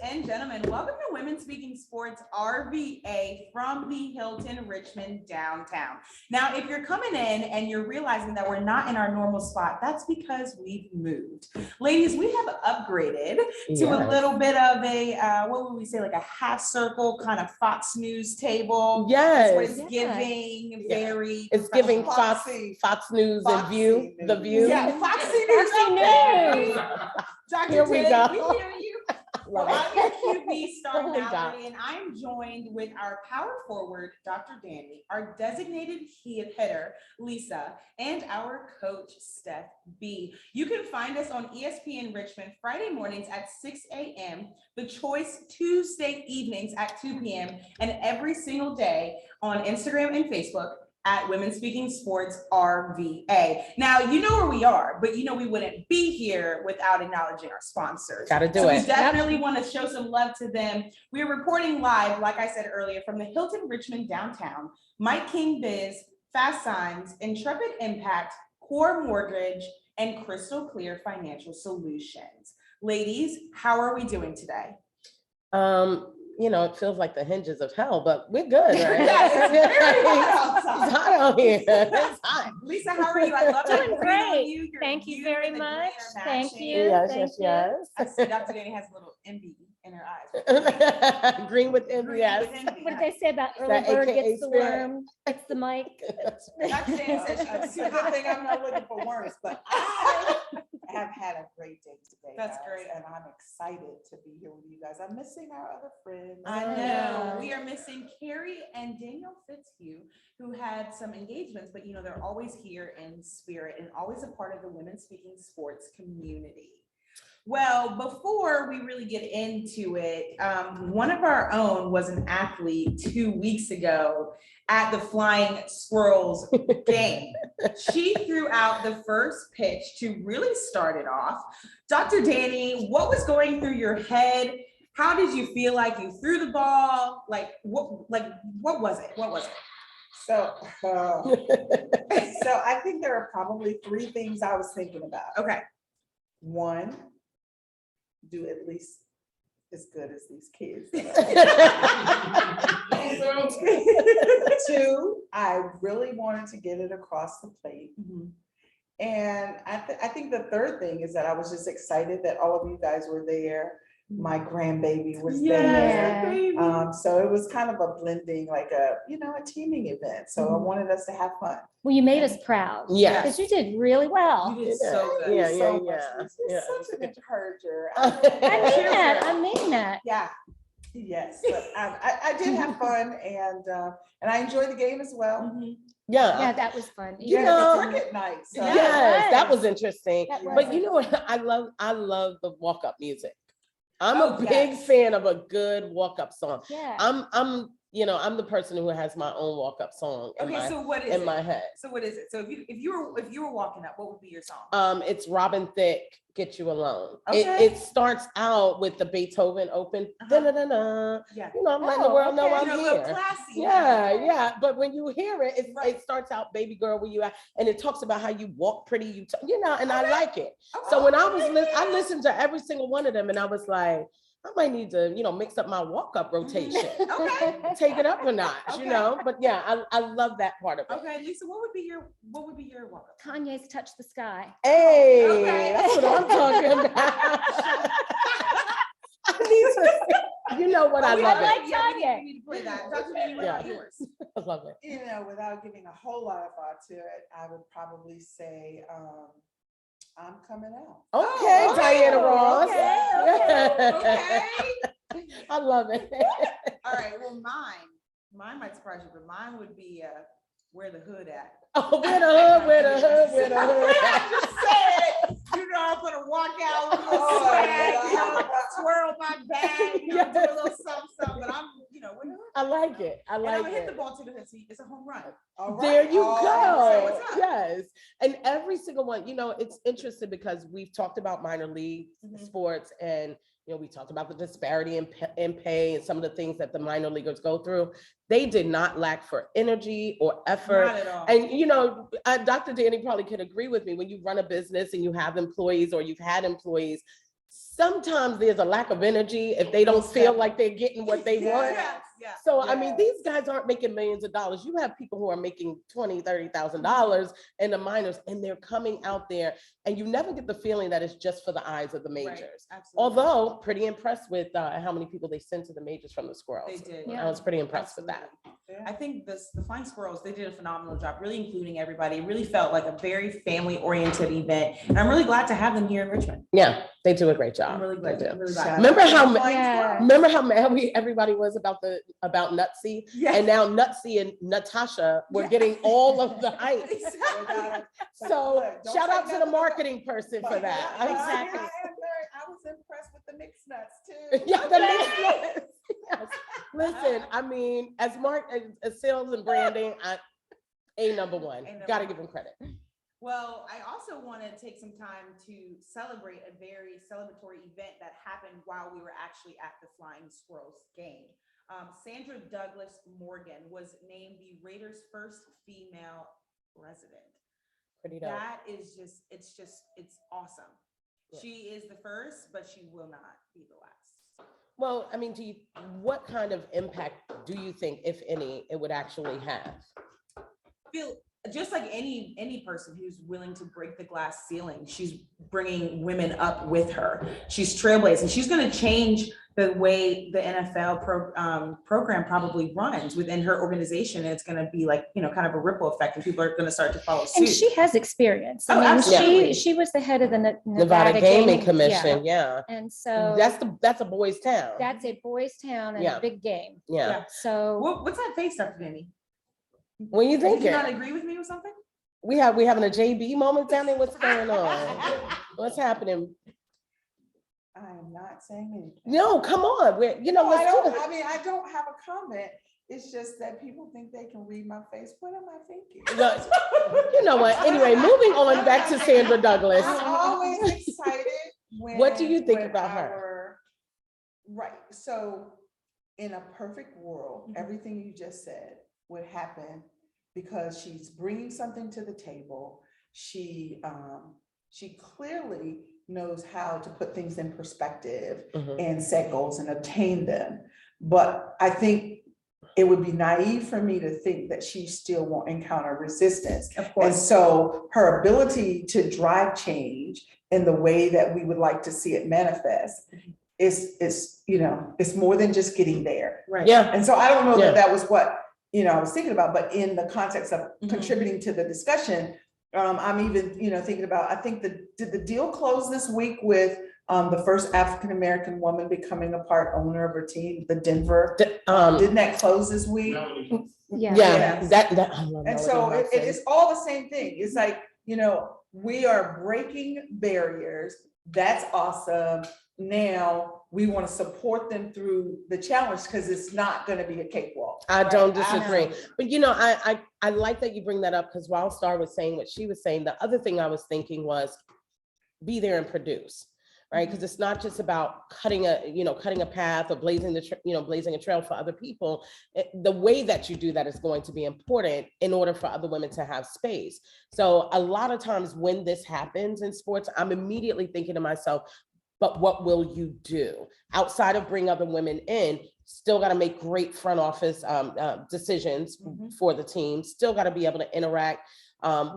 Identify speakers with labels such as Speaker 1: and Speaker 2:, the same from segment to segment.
Speaker 1: and gentlemen, welcome to Women Speaking Sports RVA from the Hilton Richmond downtown. Now, if you're coming in and you're realizing that we're not in our normal spot, that's because we've moved. Ladies, we have upgraded to a little bit of a, what would we say, like a half circle kind of Fox News table.
Speaker 2: Yes.
Speaker 1: What it's giving, very.
Speaker 2: It's giving Fox News and View. The View.
Speaker 1: Yeah, Foxy News. Dr.
Speaker 2: Here we
Speaker 1: Tanny,
Speaker 2: go.
Speaker 1: we hear you. Well, I'm your QB star Mallory, and I'm joined with our power forward, Dr. Danny, our designated hitter, Lisa, and our coach, Steph B. You can find us on ESPN Richmond Friday mornings at 6 a.m., The Choice Tuesday evenings at 2 p.m., and every single day on Instagram and Facebook at Women Speaking Sports RVA. Now, you know where we are, but you know we wouldn't be here without acknowledging our sponsors.
Speaker 2: Gotta do
Speaker 1: so
Speaker 2: it.
Speaker 1: We definitely want to show some love to them. We're reporting live, like I said earlier, from the Hilton Richmond downtown, Mike King Biz, Fast Signs, Intrepid Impact, Core Mortgage, and Crystal Clear Financial Solutions. Ladies, how are we doing today?
Speaker 2: You know, it feels like the hinges of hell, but we're good, right?
Speaker 1: Yeah, it's very hot outside.
Speaker 2: It's hot out here. It's hot.
Speaker 1: Lisa, how are you? I love that.
Speaker 3: Doing great. Thank you very much. Thank you.
Speaker 2: Yes.
Speaker 1: I see Dr. Danny has a little envy in her eyes.
Speaker 2: Green with envy, yes.
Speaker 3: What did they say about early
Speaker 2: That
Speaker 3: bird
Speaker 2: AKA
Speaker 3: gets the
Speaker 2: spirit.
Speaker 3: worm, gets the mic?
Speaker 1: Dr. Danny says
Speaker 4: It's a good thing I'm not looking for worms, but I have had a great day today.
Speaker 1: That's
Speaker 4: guys,
Speaker 1: great.
Speaker 4: and I'm excited to be here with you guys. I'm missing our other friends.
Speaker 1: I know. We are missing Carrie and Daniel Fitzhugh, who had some engagements, but you know, they're always here in spirit and always a part of the Women Speaking Sports community. Well, before we really get into it, one of our own was an athlete 2 weeks ago at the Flying Squirrels game. She threw out the first pitch to really start it off. Dr. Danny, what was going through your head? How did you feel like you threw the ball? What was it? What was it?
Speaker 4: So I think there are probably three things I was thinking about.
Speaker 1: Okay.
Speaker 4: One, do at least as good as these kids. Two, I really wanted to get it across the plate.
Speaker 1: Mm-hmm.
Speaker 4: And I think the third thing is that I was just excited that all of you guys were there. My grandbaby was there.
Speaker 1: Baby.
Speaker 4: So it was kind of a blending, like a teaming event. So I wanted us to have fun.
Speaker 3: Well, you made us proud.
Speaker 2: Yes.
Speaker 3: Because you did really well.
Speaker 1: You did so good.
Speaker 2: Yeah.
Speaker 4: You're such an encourager.
Speaker 3: I mean that.
Speaker 4: Yeah. Yes, but I did have fun, and I enjoyed the game as well.
Speaker 1: Mhm.
Speaker 3: Yeah, that was fun.
Speaker 2: You know,
Speaker 4: cricket night. So.
Speaker 2: Yes, that was interesting.
Speaker 3: That was.
Speaker 2: But you know what? I love the walk-up music. I'm
Speaker 1: Oh,
Speaker 2: a big fan of a good walk-up song.
Speaker 3: Yeah.
Speaker 2: I'm the person who has my own walk-up song
Speaker 1: So what is
Speaker 2: in
Speaker 1: it?
Speaker 2: my head.
Speaker 1: So what is it? So if you were walking up, what would be your song?
Speaker 2: It's Robin Thicke, Get You Alone.
Speaker 1: Okay.
Speaker 2: It starts out with the Beethoven open. Da-da-da-da.
Speaker 1: Yeah.
Speaker 2: You know, I'm letting the world know I'm
Speaker 1: You know, a little
Speaker 2: here.
Speaker 1: classy.
Speaker 2: Yeah. But when you hear it,
Speaker 1: Right.
Speaker 2: it starts out, baby girl, where you at? And it talks about how you walk pretty, and I
Speaker 1: Okay.
Speaker 2: like it.
Speaker 1: Okay.
Speaker 2: So when I listened to every single one of them, and I was like, I might need to, mix up my walk-up rotation.
Speaker 1: Okay.
Speaker 2: Take it up a notch,
Speaker 1: Okay.
Speaker 2: But yeah, I love that part of it.
Speaker 1: Okay, Lisa, what would be your walk up?
Speaker 3: Kanye's Touch the Sky.
Speaker 2: Hey,
Speaker 1: Okay.
Speaker 2: that's what I'm talking about. I need to, you know what, I love
Speaker 3: like
Speaker 2: it.
Speaker 1: Yeah,
Speaker 3: Kanye.
Speaker 1: we need to play that. Dr. Danny, what about
Speaker 2: Yeah.
Speaker 1: yours?
Speaker 2: I love it.
Speaker 4: Without giving a whole lot of thought to it, I would probably say, I'm coming out.
Speaker 2: Okay,
Speaker 1: okay.
Speaker 2: Diana Ross.
Speaker 1: Okay.
Speaker 2: I love it.
Speaker 1: All right, well, mine might surprise you, but mine would be Where the Hood At.
Speaker 2: Oh, where the hood.
Speaker 1: I just said, I'm gonna walk out with a little swag, swirl my bag, do a little something, but I'm, with the hood.
Speaker 2: I like it.
Speaker 1: And I'm gonna hit the ball to the hood, so it's a home run.
Speaker 4: All right.
Speaker 2: There you
Speaker 4: Oh,
Speaker 2: go.
Speaker 1: what's up?
Speaker 2: Yes. And every single one, it's interesting because we've talked about minor league
Speaker 1: Mhm.
Speaker 2: sports, and we talked about the disparity in pay and some of the things that the minor leaguers go through. They did not lack for energy or effort.
Speaker 1: Not at all.
Speaker 2: And Dr. Danny probably could agree with me, when you run a business and you have employees or you've had employees, sometimes there's a lack of energy if they don't feel like they're getting what they want.
Speaker 1: Yeah.
Speaker 2: So, I mean, these guys aren't making millions of dollars. You have people who are making $20,000, $30,000 in the minors, and they're coming out there, and you never get the feeling that it's just for the eyes of the majors.
Speaker 1: Absolutely.
Speaker 2: Although, pretty impressed with how many people they sent to the majors from the Squirrels.
Speaker 1: They did.
Speaker 3: Yeah.
Speaker 2: I was pretty impressed with that.
Speaker 1: I think the Flying Squirrels, they did a phenomenal job, really including everybody. It really felt like a very family-oriented event. And I'm really glad to have them here in Richmond.
Speaker 2: Yeah, they do a great job.
Speaker 1: I'm really glad.
Speaker 2: They do.
Speaker 1: I'm really glad.
Speaker 4: Shout
Speaker 2: Remember
Speaker 4: out to
Speaker 2: how
Speaker 4: the
Speaker 2: ma-
Speaker 4: Flying
Speaker 3: Yeah.
Speaker 4: Squirrels.
Speaker 2: Remember how mad everybody was about Nutsy?
Speaker 1: Yeah.
Speaker 2: And now Nutsy and Natasha were
Speaker 1: Yeah.
Speaker 2: getting all of the hype. So
Speaker 4: Don't
Speaker 2: shout
Speaker 4: say
Speaker 2: out to the
Speaker 4: nothing
Speaker 2: marketing person for that.
Speaker 3: Exactly.
Speaker 4: I was impressed with the mixed nuts too.
Speaker 2: Yeah, the mixed nuts. Yes. Listen, I mean, as sales and branding, number one. Got to give them credit.
Speaker 1: Well, I also want to take some time to celebrate a very celebratory event that happened while we were actually at the Flying Squirrels game. Sandra Douglas Morgan was named the Raiders' first female president.
Speaker 2: Pretty dope.
Speaker 1: That is it's awesome.
Speaker 2: Yeah.
Speaker 1: She is the first, but she will not be the last.
Speaker 2: Well, I mean, what kind of impact do you think, if any, it would actually have?
Speaker 1: Feel just like any person who's willing to break the glass ceiling, she's bringing women up with her. She's trailblazing. She's going to change the way the NFL program probably runs within her organization. And it's going to be like, kind of a ripple effect, and people are going to start to follow suit.
Speaker 3: And she has experience.
Speaker 1: Oh,
Speaker 3: I mean,
Speaker 1: absolutely.
Speaker 3: she was the head of the
Speaker 2: Nevada Gaming
Speaker 3: yeah.
Speaker 2: Commission, yeah.
Speaker 3: And so
Speaker 2: That's a boys' town.
Speaker 3: that's a boys' town and
Speaker 2: Yeah.
Speaker 3: a big game.
Speaker 2: Yeah.
Speaker 3: So
Speaker 1: What's that face, Dr. Danny?
Speaker 2: When you
Speaker 1: Did
Speaker 2: think
Speaker 1: you not
Speaker 2: it,
Speaker 1: agree with me with something?
Speaker 2: we having a JB moment down there. What's going on? What's happening?
Speaker 4: I am not saying anything.
Speaker 2: No, come on.
Speaker 4: I
Speaker 2: Let's do this.
Speaker 4: I don't have a comment. It's just that people think they can read my face. What am I thinking?
Speaker 2: Look, you know what? Anyway, moving on back to Sandra Douglas.
Speaker 4: I'm always excited when.
Speaker 2: What do you think
Speaker 4: when
Speaker 2: about her?
Speaker 4: Right, so in a perfect world,
Speaker 1: Mhm.
Speaker 4: everything you just said would happen because she's bringing something to the table. She clearly knows how to put things in perspective
Speaker 2: Mhm.
Speaker 4: and set goals and obtain them. But I think it would be naive for me to think that she still won't encounter resistance.
Speaker 1: Of
Speaker 4: And
Speaker 1: course.
Speaker 4: so her ability to drive change in the way that we would like to see it manifest is it's more than just getting there.
Speaker 1: Right.
Speaker 2: Yeah.
Speaker 4: And so I don't know
Speaker 2: Yeah.
Speaker 4: that that was what, I was thinking about, but in the context of
Speaker 1: Mhm.
Speaker 4: contributing to the discussion, I'm even, thinking about, I think did the deal close this week with the first African-American woman becoming a part owner of her team, the Denver? Didn't that close this week?
Speaker 3: yeah.
Speaker 2: Yeah,
Speaker 4: Yes.
Speaker 2: that I love
Speaker 4: And
Speaker 2: Melody
Speaker 4: so
Speaker 2: Hudson.
Speaker 4: it's all the same thing. It's like, we are breaking barriers. That's awesome. Now we want to support them through the challenge because it's not going to be a cakewalk.
Speaker 2: I don't
Speaker 1: Right,
Speaker 2: disagree.
Speaker 1: absolutely.
Speaker 2: But I like that you bring that up, because while Star was saying what she was saying, the other thing I was thinking was be there and produce, right? Because it's not just about cutting a path or blazing a trail for other people. The way that you do that is going to be important in order for other women to have space. So a lot of times when this happens in sports, I'm immediately thinking to myself, but what will you do outside of bring other women in? Still got to make great front office decisions
Speaker 1: Mhm.
Speaker 2: for the team. Still got to be able to interact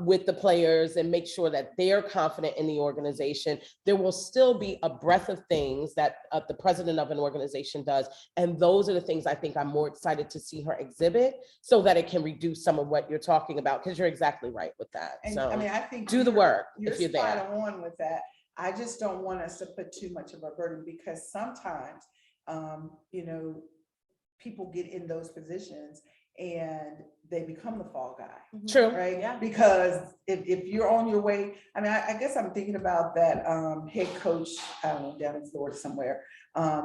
Speaker 2: with the players and make sure that they're confident in the organization. There will still be a breadth of things that the president of an organization does. And those are the things I think I'm more excited to see her exhibit, so that it can reduce some of what you're talking about, because you're exactly right with that.
Speaker 4: And
Speaker 2: So
Speaker 4: I mean, I think
Speaker 2: do the work
Speaker 4: you're
Speaker 2: if you're there.
Speaker 4: spot on with that. I just don't want us to put too much of a burden, because sometimes, people get in those positions and they become the fall guy,
Speaker 2: True.
Speaker 4: right?
Speaker 1: Yeah.
Speaker 4: Because if you're on your way, I mean, I guess I'm thinking about that head coach, I don't know, down in Florida somewhere,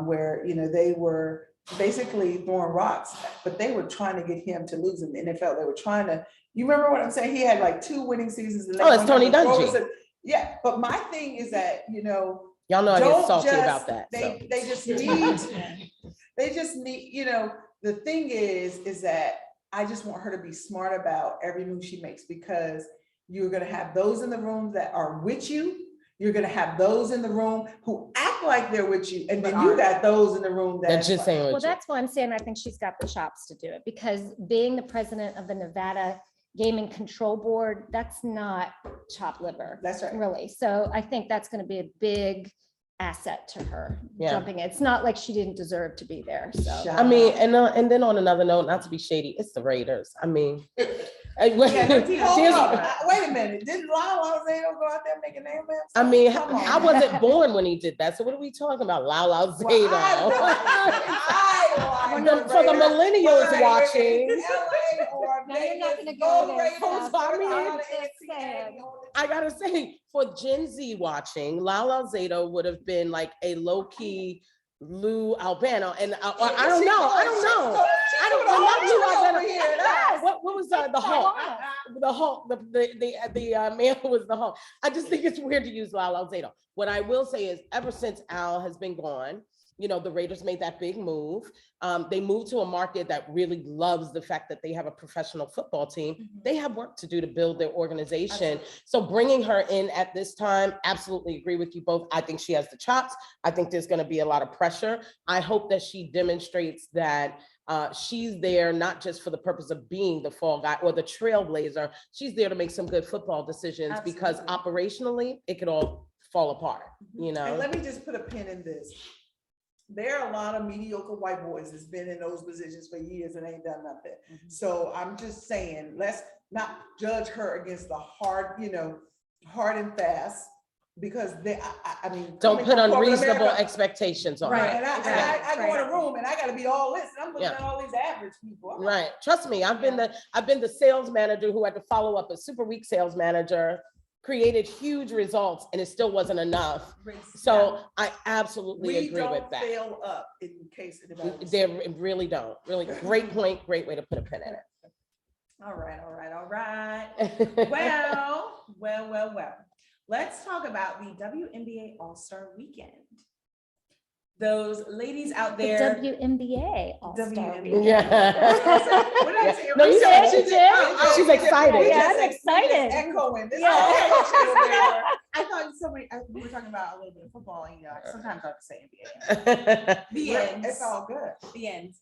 Speaker 4: where, they were basically throwing rocks, but they were trying to get him to lose in the NFL. They were trying to, you remember what I'm saying? He had like 2 winning seasons. And they
Speaker 2: Oh, it's
Speaker 4: wanted
Speaker 2: Tony
Speaker 4: to throw
Speaker 2: Dungy.
Speaker 4: us. Yeah, but my thing is that,
Speaker 2: Y'all know I get
Speaker 4: don't
Speaker 2: salty
Speaker 4: just-
Speaker 2: about that.
Speaker 4: They,
Speaker 2: so.
Speaker 4: they just need, the thing is that I just want her to be smart about every move she makes, because you're gonna have those in the room that are with you, You're gonna have those in the room who act like they're with you, and
Speaker 1: But
Speaker 4: then you
Speaker 1: aren't.
Speaker 4: got those in the room
Speaker 2: That's just saying
Speaker 3: Well,
Speaker 2: what you.
Speaker 3: that's why I'm saying I think she's got the chops to do it, because being the president of the Nevada Gaming Control Board, that's not chopped liver,
Speaker 4: That's right.
Speaker 3: really. So I think that's going to be a big asset to her
Speaker 2: Yeah.
Speaker 3: jumping in. It's not like she didn't deserve to be there, so.
Speaker 2: I mean, and then on another note, not to be shady, it's the Raiders. I mean.
Speaker 1: Yeah, no,
Speaker 4: Hold
Speaker 1: Here's-
Speaker 4: up. Wait a minute, didn't Lyle Alzado go out there making name?
Speaker 2: I mean,
Speaker 4: Come on.
Speaker 2: I wasn't born when he did that. So what are we talking about? Lala
Speaker 4: Well, I
Speaker 2: For the millennials watching,
Speaker 4: LA or
Speaker 3: No, you're not gonna
Speaker 4: Vegas,
Speaker 3: go
Speaker 4: go
Speaker 3: there,
Speaker 4: Raiders,
Speaker 3: Steph.
Speaker 4: go
Speaker 2: I mean,
Speaker 4: down
Speaker 3: I'm
Speaker 4: to
Speaker 3: just
Speaker 4: NCAA
Speaker 3: saying.
Speaker 4: on the
Speaker 2: I gotta say, for Gen Z watching, Lala Alzado would have been like a low key Lou Albano, and I don't know. What was the Hulk? The Hulk, the man who was the Hulk. I just think it's weird to use Lala Alzado. What I will say is, ever since Al has been gone, you know, the Raiders made that big move. They moved to a market that really loves the fact that they have a professional football team. They have work to do to build their organization. So bringing her in at this time, absolutely agree with you both. I think she has the chops. I think there's going to be a lot of pressure. I hope that she demonstrates that she's there not just for the purpose of being the fall guy or the trailblazer. She's there to make some good football decisions, because operationally it could all fall apart, you know?
Speaker 4: And let me just put a pin in this. There are a lot of mediocre white boys that's been in those positions for years and ain't done nothing. So I'm just saying, let's not judge her against the hard and fast, because I mean.
Speaker 2: Don't
Speaker 4: coming
Speaker 2: put
Speaker 4: from corporate
Speaker 2: unreasonable
Speaker 4: America,
Speaker 2: expectations on
Speaker 4: right,
Speaker 2: her.
Speaker 4: and I go in a room and I gotta be all this, and I'm looking at all these average people. I'm like,
Speaker 2: Right. Trust me, I've been the sales manager who had to follow up a super weak sales manager, created huge results, and it still wasn't enough. So I absolutely
Speaker 4: we
Speaker 2: agree with
Speaker 4: don't
Speaker 2: that.
Speaker 4: fail up in case anybody.
Speaker 2: They really don't. Really great point. Great way to put a pin in it.
Speaker 1: All right. Well. Let's talk about the WNBA All-Star Weekend. Those ladies out
Speaker 3: The
Speaker 1: there.
Speaker 3: WNBA All-Star
Speaker 1: WNBA.
Speaker 3: Weekend.
Speaker 2: Yeah.
Speaker 1: What did I say?
Speaker 2: No, you said
Speaker 3: she
Speaker 2: she
Speaker 3: did.
Speaker 2: did. She's excited.
Speaker 3: Yeah, I'm excited.
Speaker 4: Echoing. This
Speaker 3: Yeah.
Speaker 1: I thought we were talking about a little bit of football, you know, sometimes I have to say NBA. The end.
Speaker 4: It's all good.
Speaker 1: The end.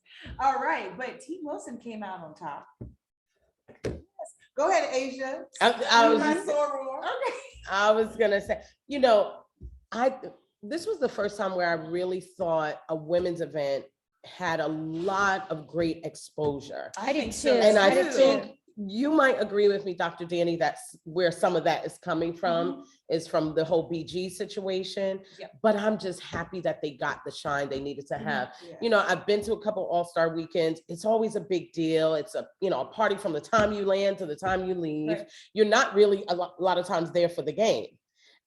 Speaker 1: All right, but Team Wilson came out on top.
Speaker 4: Go ahead, Asia.
Speaker 2: I was gonna say, you know, this was the first time where I really thought a women's event had a lot of great exposure.
Speaker 1: I
Speaker 3: did
Speaker 1: so.
Speaker 3: too.
Speaker 2: And I
Speaker 3: did
Speaker 2: think you might agree with me, Dr. Danny, that's where some of that is coming from, is from the whole BG situation.
Speaker 1: Yep.
Speaker 2: But I'm just happy that they got the shine they needed to have.
Speaker 4: Yeah.
Speaker 2: You know, I've been to a couple All-Star weekends. It's always a big deal. It's a party from the time you land to the time you leave.
Speaker 1: Right.
Speaker 2: You're not really a lot of times there for the game.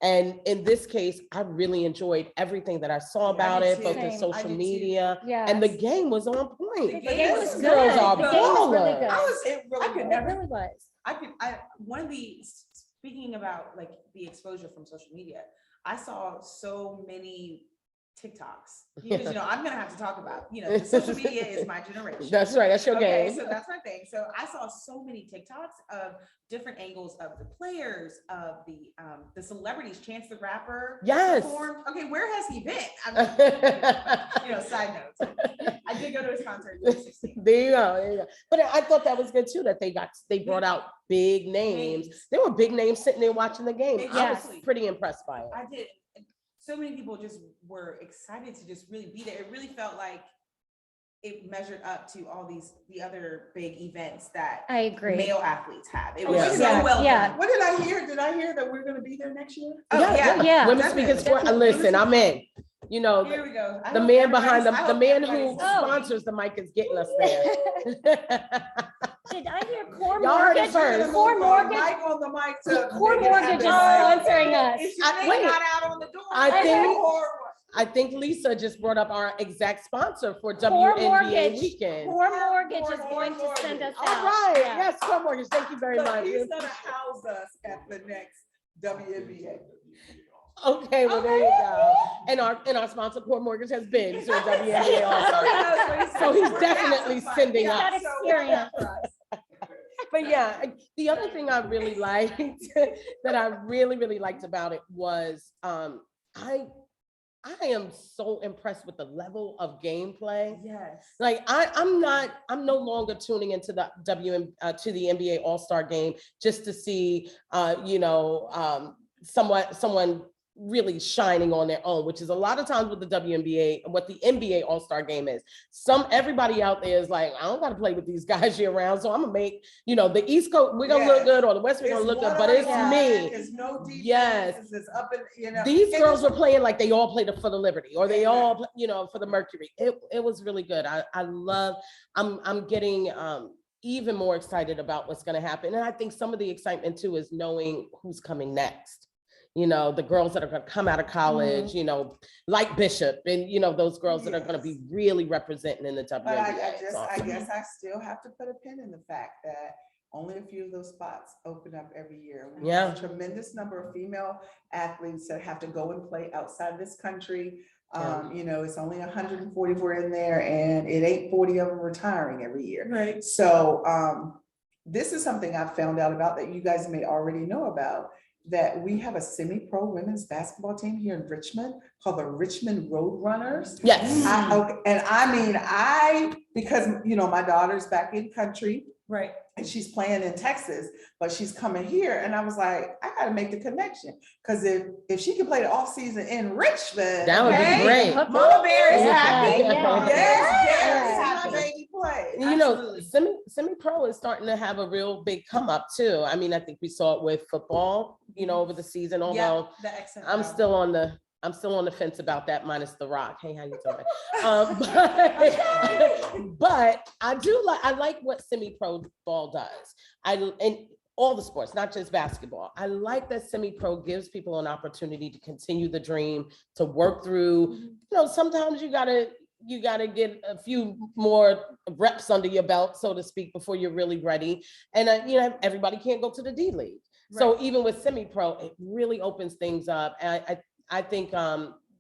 Speaker 2: And in this case, I really enjoyed everything that I saw about
Speaker 1: did
Speaker 2: it, both
Speaker 1: too.
Speaker 2: in
Speaker 1: I
Speaker 2: social
Speaker 1: did too.
Speaker 2: media,
Speaker 3: Yeah.
Speaker 2: and the game was on point.
Speaker 1: The game was
Speaker 2: These
Speaker 1: good.
Speaker 2: girls are
Speaker 3: The game was really
Speaker 2: ballers.
Speaker 3: good.
Speaker 4: It really
Speaker 1: I could
Speaker 3: It
Speaker 1: never.
Speaker 3: really was.
Speaker 1: One of the, speaking about like the exposure from social media, I saw so many TikToks, because, I'm gonna have to talk about, social media is my generation.
Speaker 2: That's right. That's your
Speaker 1: Okay,
Speaker 2: game.
Speaker 1: so that's my thing. So I saw so many TikToks of different angles of the players, of the celebrities. Chance the Rapper.
Speaker 2: Yes.
Speaker 1: Performed. Okay, where has he been? I mean, side note. I did go to his concert in 2016.
Speaker 2: There you go. But I thought that was good too, that they brought out big names. There were big names sitting there watching the game. I was
Speaker 1: Exactly.
Speaker 2: pretty impressed by it.
Speaker 1: I did. So many people just were excited to just really be there. It really felt like it measured up to all the other big events that
Speaker 3: I agree.
Speaker 1: male athletes have. It was
Speaker 2: Yeah.
Speaker 1: so
Speaker 3: Yeah,
Speaker 1: well
Speaker 3: yeah.
Speaker 1: done.
Speaker 4: What did I hear? Did I hear that we're gonna be there next year?
Speaker 1: Oh,
Speaker 3: yeah.
Speaker 2: Women
Speaker 1: definitely,
Speaker 2: speaking sport.
Speaker 1: definitely.
Speaker 2: Listen, I'm in. You know,
Speaker 1: Here we go. I
Speaker 2: the
Speaker 1: hope
Speaker 2: man behind
Speaker 1: everybody's- I
Speaker 2: the
Speaker 1: hope
Speaker 2: man who
Speaker 1: everybody's-
Speaker 2: sponsors the mic is getting us there.
Speaker 3: Did I hear Core
Speaker 2: Y'all heard it
Speaker 3: Mortgage?
Speaker 2: first.
Speaker 3: Core Mortgage.
Speaker 4: Mic on the mic to.
Speaker 3: Core Mortgage is sponsoring us.
Speaker 1: If your name
Speaker 2: wait.
Speaker 1: not out on the door,
Speaker 2: I think-
Speaker 4: Core
Speaker 2: I think Lisa just brought up our exact sponsor for
Speaker 3: Core
Speaker 2: WNBA
Speaker 3: Mortgage.
Speaker 2: weekend.
Speaker 3: Core Mortgage is
Speaker 4: Core
Speaker 3: going to
Speaker 4: Mortgage.
Speaker 3: send us
Speaker 2: All
Speaker 3: out.
Speaker 2: right.
Speaker 3: Yeah.
Speaker 2: Yes, Core Mortgage. Thank you very
Speaker 4: So
Speaker 2: much.
Speaker 4: he's gonna house us at the next WNBA.
Speaker 2: Okay, well, there you go. And our sponsor, Core Mortgage, has been to WNBA All-Star. So he's definitely sending
Speaker 3: He's got
Speaker 2: us.
Speaker 3: experience.
Speaker 2: But yeah, the other thing I really liked that I really liked about it was I am so impressed with the level of gameplay.
Speaker 1: Yes.
Speaker 2: Like I'm no longer tuning into the to the NBA All-Star game just to see someone really shining on their own, which is a lot of times with the WNBA and what the NBA All-Star game is. Everybody out there is like, I don't got to play with these guys year round, so I'm gonna make, the East Coast, we're gonna look good, or the West, we're gonna look good, but it's me.
Speaker 4: There's no defense.
Speaker 2: Yes.
Speaker 4: It's up and,
Speaker 2: These girls were playing like they all played for the Liberty, or they all, for the Mercury. It was really good. I'm getting even more excited about what's going to happen. And I think some of the excitement too is knowing who's coming next. The girls that are going to come out of college, like Bishop, and those girls that are going to be really representing in the WNBA.
Speaker 4: But I guess I still have to put a pin in the fact that only a few of those spots open up every year. We have a tremendous number of female athletes that have to go and play outside this country. It's only 144 in there, and it ain't 40 of them retiring every year.
Speaker 1: Right.
Speaker 4: So this is something I found out about that you guys may already know about, that we have a semi-pro women's basketball team here in Richmond called the Richmond Roadrunners.
Speaker 2: Yes.
Speaker 4: Because my daughter's back in country.
Speaker 1: Right.
Speaker 4: And she's playing in Texas, but she's coming here. And I was like, I gotta make the connection. Because if she can play the off season in Richmond,
Speaker 2: that would be great.
Speaker 1: Mama Bear is happy.
Speaker 4: Yes, my baby play.
Speaker 2: Semi-pro is starting to have a real big come up too. I mean, I think we saw it with football, over the season, although I'm still on the fence about that, minus The Rock. Hey, how you doing? But I like what semi-pro ball does. And all the sports, not just basketball. I like that semi-pro gives people an opportunity to continue the dream, to work through. Sometimes you gotta get a few more reps under your belt, so to speak, before you're really ready. And everybody can't go to the D League. Right. So even with semi-pro, it really opens things up. And I think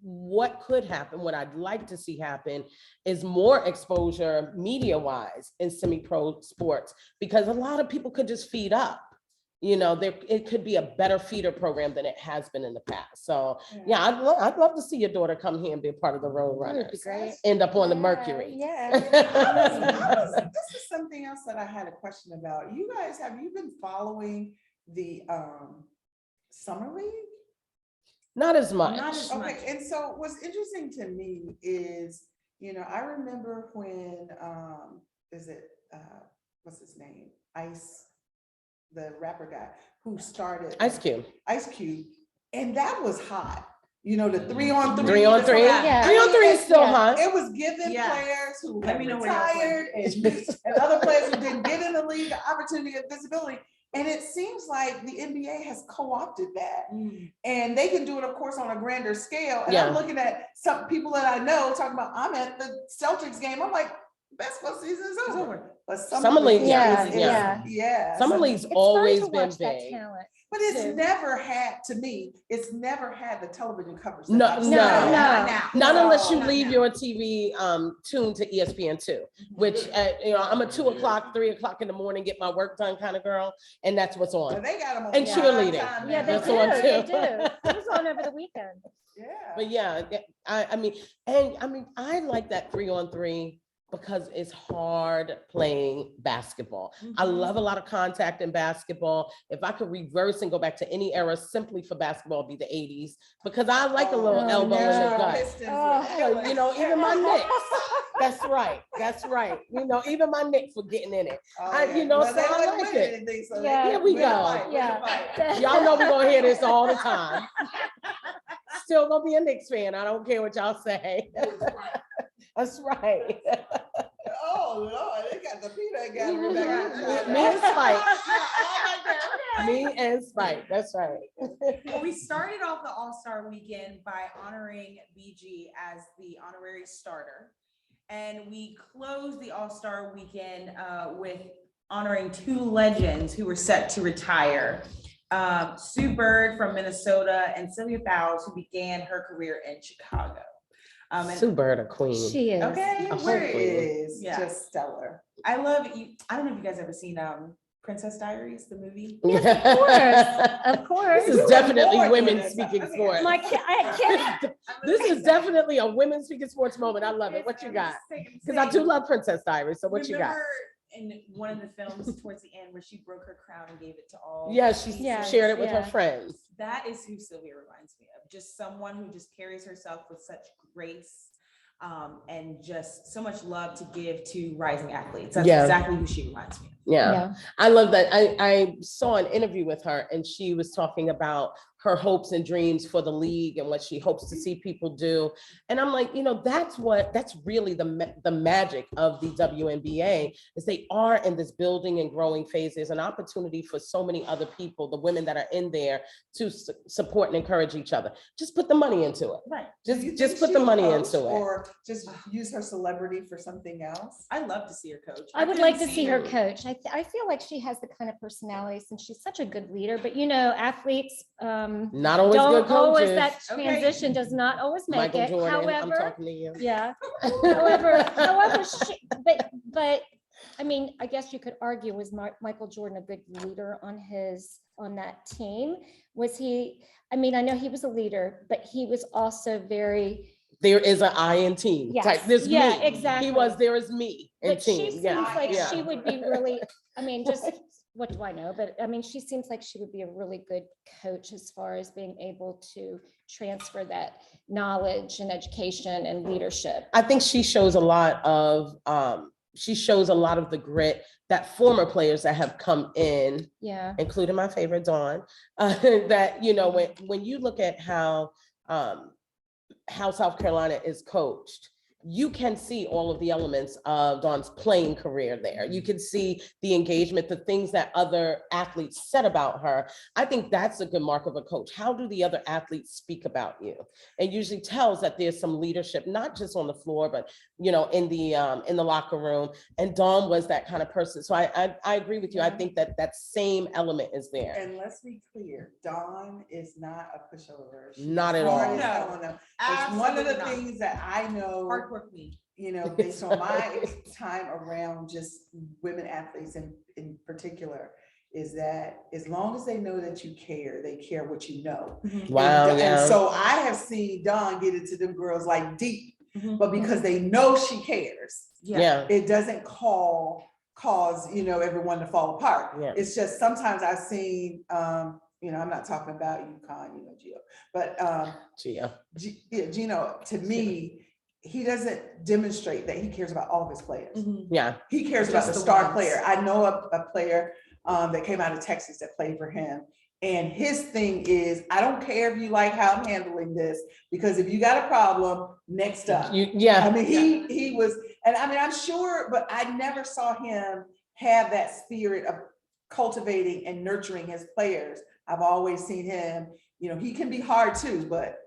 Speaker 2: what could happen, what I'd like to see happen, is more exposure media-wise in semi-pro sports, because a lot of people could just feed up. It could be a better feeder program than it has been in the past. So yeah, I'd love to see your daughter come here and be a part of the Roadrunners. End up on the Mercury.
Speaker 3: Yeah.
Speaker 4: This is something else that I had a question about. You guys, have you been following the summer league?
Speaker 2: Not as much.
Speaker 4: Okay, and so what's interesting to me is, I remember when what's his name? The rapper guy who started
Speaker 2: Ice Cube,
Speaker 4: and that was hot. The 3-on-3.
Speaker 2: 3-on-3.
Speaker 3: Yeah.
Speaker 2: 3-on-3 is still hot.
Speaker 4: It was giving players who had retired and other players who didn't get in the league the opportunity of visibility. And it seems like the NBA has co-opted that. And they can do it, of course, on a grander scale. And I'm looking at some people that I know talking about, I'm at the Celtics game. I'm like, basketball season is over. But summer league,
Speaker 2: Summer league's always been big.
Speaker 4: But it's never had the television coverage.
Speaker 2: Not unless you leave your TV tuned to ESPN2, which I'm a 2 o'clock, 3 o'clock in the morning, get my work done kind of girl, and that's what's on.
Speaker 4: Well, they got them on
Speaker 2: and cheerleading.
Speaker 3: Yeah,
Speaker 2: that's
Speaker 3: on too.
Speaker 2: They
Speaker 3: do. It was on over the weekend.
Speaker 4: Yeah.
Speaker 2: But yeah, I like that 3-on-3. Because it's hard playing basketball. I love a lot of contact in basketball. If I could reverse and go back to any era simply for basketball, it'd be the 80s, because I like a little elbow in the gut. Even my Knicks. That's right. Even my Knicks were getting in it. So I like it. Here we go. Y'all know we're gonna hear this all the time. Still gonna be a Knicks fan. I don't care what y'all say. That's right.
Speaker 4: Oh Lord, they got the peanut gallery.
Speaker 2: Me and Spike. Me and Spike. That's right.
Speaker 1: Well, we started off the All-Star weekend by honoring BG as the honorary starter, and we closed the All-Star weekend with honoring 2 legends who were set to retire. Sue Bird from Minnesota and Sylvia Fowles, who began her career in Chicago.
Speaker 2: Sue Bird, a queen.
Speaker 3: She is.
Speaker 1: Okay,
Speaker 4: is just stellar.
Speaker 1: I love you. I don't know if you guys ever seen Princess Diaries, the movie?
Speaker 3: Of course.
Speaker 2: This is definitely
Speaker 4: More
Speaker 2: women
Speaker 4: than
Speaker 2: speaking
Speaker 4: that.
Speaker 2: sports.
Speaker 3: My kid, I can't.
Speaker 2: This is definitely a women speaking sports moment. I love it. What you got? Because I do love Princess Diaries. So what you got?
Speaker 1: Remember in one of the films towards the end where she broke her crown and gave it to all?
Speaker 2: Yeah, she
Speaker 3: Yes,
Speaker 2: shared it with her
Speaker 3: yeah.
Speaker 2: friends.
Speaker 1: That is who Sylvia reminds me of. Just someone who just carries herself with such grace, and just so much love to give to rising athletes. That's
Speaker 2: Yeah.
Speaker 1: exactly who she reminds me of.
Speaker 2: Yeah, I love that. I saw an interview with her and she was talking about her hopes and dreams for the league and what she hopes to see people do. And I'm like, that's really the magic of the WNBA is they are in this building and growing phase. There's an opportunity for so many other people, the women that are in there, to support and encourage each other. Just put the money into it.
Speaker 1: Right.
Speaker 4: Do you
Speaker 2: Just
Speaker 4: think
Speaker 2: put the
Speaker 4: she'll
Speaker 2: money
Speaker 4: coach
Speaker 2: into it.
Speaker 4: Or just use her celebrity for something else?
Speaker 1: I love to see her coach.
Speaker 3: I would
Speaker 1: couldn't
Speaker 3: like to see her coach. I feel like she has the kind of personality since she's such a good leader, but athletes,
Speaker 2: Not always
Speaker 3: don't
Speaker 2: good
Speaker 3: always,
Speaker 2: coaches.
Speaker 3: that
Speaker 1: Okay.
Speaker 3: transition does not always make
Speaker 2: Michael
Speaker 3: it.
Speaker 2: Jordan, I'm
Speaker 3: However,
Speaker 2: talking to you.
Speaker 3: yeah. However, but I mean, I guess you could argue, was Michael Jordan a good leader on that team? Was he? I mean, I know he was a leader, but he was also very.
Speaker 2: There is an I in team.
Speaker 3: Yes.
Speaker 2: Type. There's
Speaker 3: Yeah,
Speaker 2: me.
Speaker 3: exactly.
Speaker 2: There is me in
Speaker 3: But she
Speaker 2: team.
Speaker 3: seems
Speaker 2: Yeah.
Speaker 3: like
Speaker 2: Yeah.
Speaker 3: she would be really, I mean, just what do I know? But I mean, she seems like she would be a really good coach as far as being able to transfer that knowledge and education and leadership.
Speaker 2: I think she shows a lot of the grit that former players that have come in,
Speaker 3: Yeah.
Speaker 2: including my favorite Dawn, that when you look at how South Carolina is coached, you can see all of the elements of Dawn's playing career there. You can see the engagement, the things that other athletes said about her. I think that's a good mark of a coach. How do the other athletes speak about you? It usually tells that there's some leadership, not just on the floor, but in the locker room. And Dawn was that kind of person. So I agree with you. I think that same element is there.
Speaker 4: And let's be clear, Dawn is not a pushover. She's
Speaker 2: Not at
Speaker 4: hard
Speaker 2: all.
Speaker 4: as hell on them. It's one of the
Speaker 1: Absolutely not.
Speaker 4: things that I know,
Speaker 1: Hardcore queen.
Speaker 4: based on my time around just women athletes in particular, is that as long as they know that you care, they care what you know.
Speaker 2: Wow.
Speaker 4: And so I have seen Dawn get into them girls like deep, but because they know she cares,
Speaker 2: Yeah.
Speaker 4: it doesn't cause everyone to fall apart.
Speaker 2: Yeah.
Speaker 4: It's just sometimes I've seen I'm not talking about UConn, Gio, but Gino, to me, he doesn't demonstrate that he cares about all of his players.
Speaker 2: Yeah.
Speaker 4: He cares about the star player. I know a player that came out of Texas that played for him. And his thing is, I don't care if you like how I'm handling this, because if you got a problem, next up. I mean, he was, and I mean, I'm sure, but I never saw him have that spirit of cultivating and nurturing his players. I've always seen him, he can be hard too, but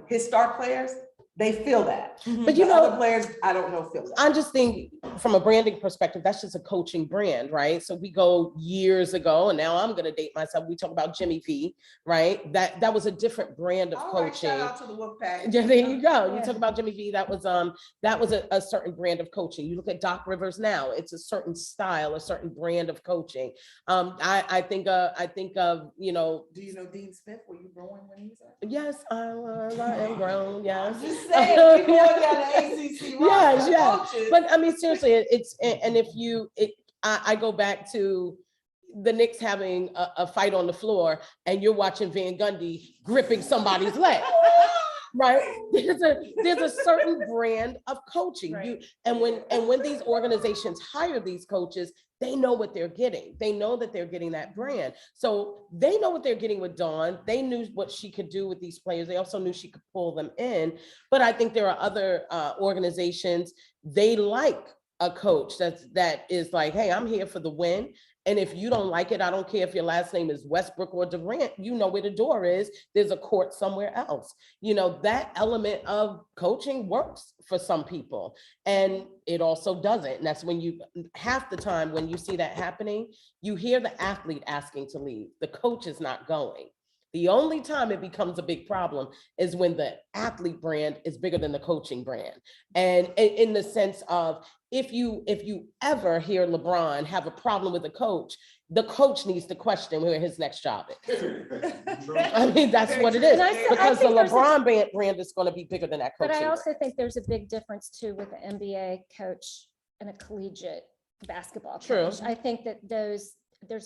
Speaker 4: his star players, they feel that.
Speaker 2: But
Speaker 4: the other players, I don't know, feel that.
Speaker 2: I just think from a branding perspective, that's just a coaching brand, right? So we go years ago, and now I'm gonna date myself. We talk about Jimmy V, right? That was a different brand of coaching.
Speaker 4: Shout out to the Wolfpack.
Speaker 2: Yeah, there you go. You
Speaker 3: Yeah.
Speaker 2: talk about Jimmy V. That was a certain brand of coaching. You look at Doc Rivers now; it's a certain style, a certain brand of coaching. I think of
Speaker 4: Do you know Dean Smith? Were you growing when he was there?
Speaker 2: Yes, I am grown. Yes.
Speaker 4: I'm just saying, we going down the ACC.
Speaker 2: Yes. But I mean, seriously, I go back to the Knicks having a fight on the floor, and you're watching Van Gundy gripping somebody's leg. Right? There's a certain brand of coaching.
Speaker 1: Right.
Speaker 2: When these organizations hire these coaches, they know what they're getting. They know that they're getting that brand. So they know what they're getting with Dawn. They knew what she could do with these players. They also knew she could pull them in. But I think there are other organizations, they like a coach that is like, hey, I'm here for the win. And if you don't like it, I don't care if your last name is Westbrook or Durant, you know where the door is. There's a court somewhere else. That element of coaching works for some people, and it also doesn't. And that's when half the time when you see that happening, you hear the athlete asking to leave. The coach is not going. The only time it becomes a big problem is when the athlete brand is bigger than the coaching brand. And in the sense of, if you ever hear LeBron have a problem with a coach, the coach needs to question where his next job is. I mean, that's what it is,
Speaker 3: And I
Speaker 2: because the
Speaker 3: think there's a-
Speaker 2: LeBron brand is going to be bigger than that
Speaker 3: But
Speaker 2: coaching
Speaker 3: I
Speaker 2: brand.
Speaker 3: also think there's a big difference too with an NBA coach and a collegiate basketball
Speaker 2: True.
Speaker 3: coach. I think that there's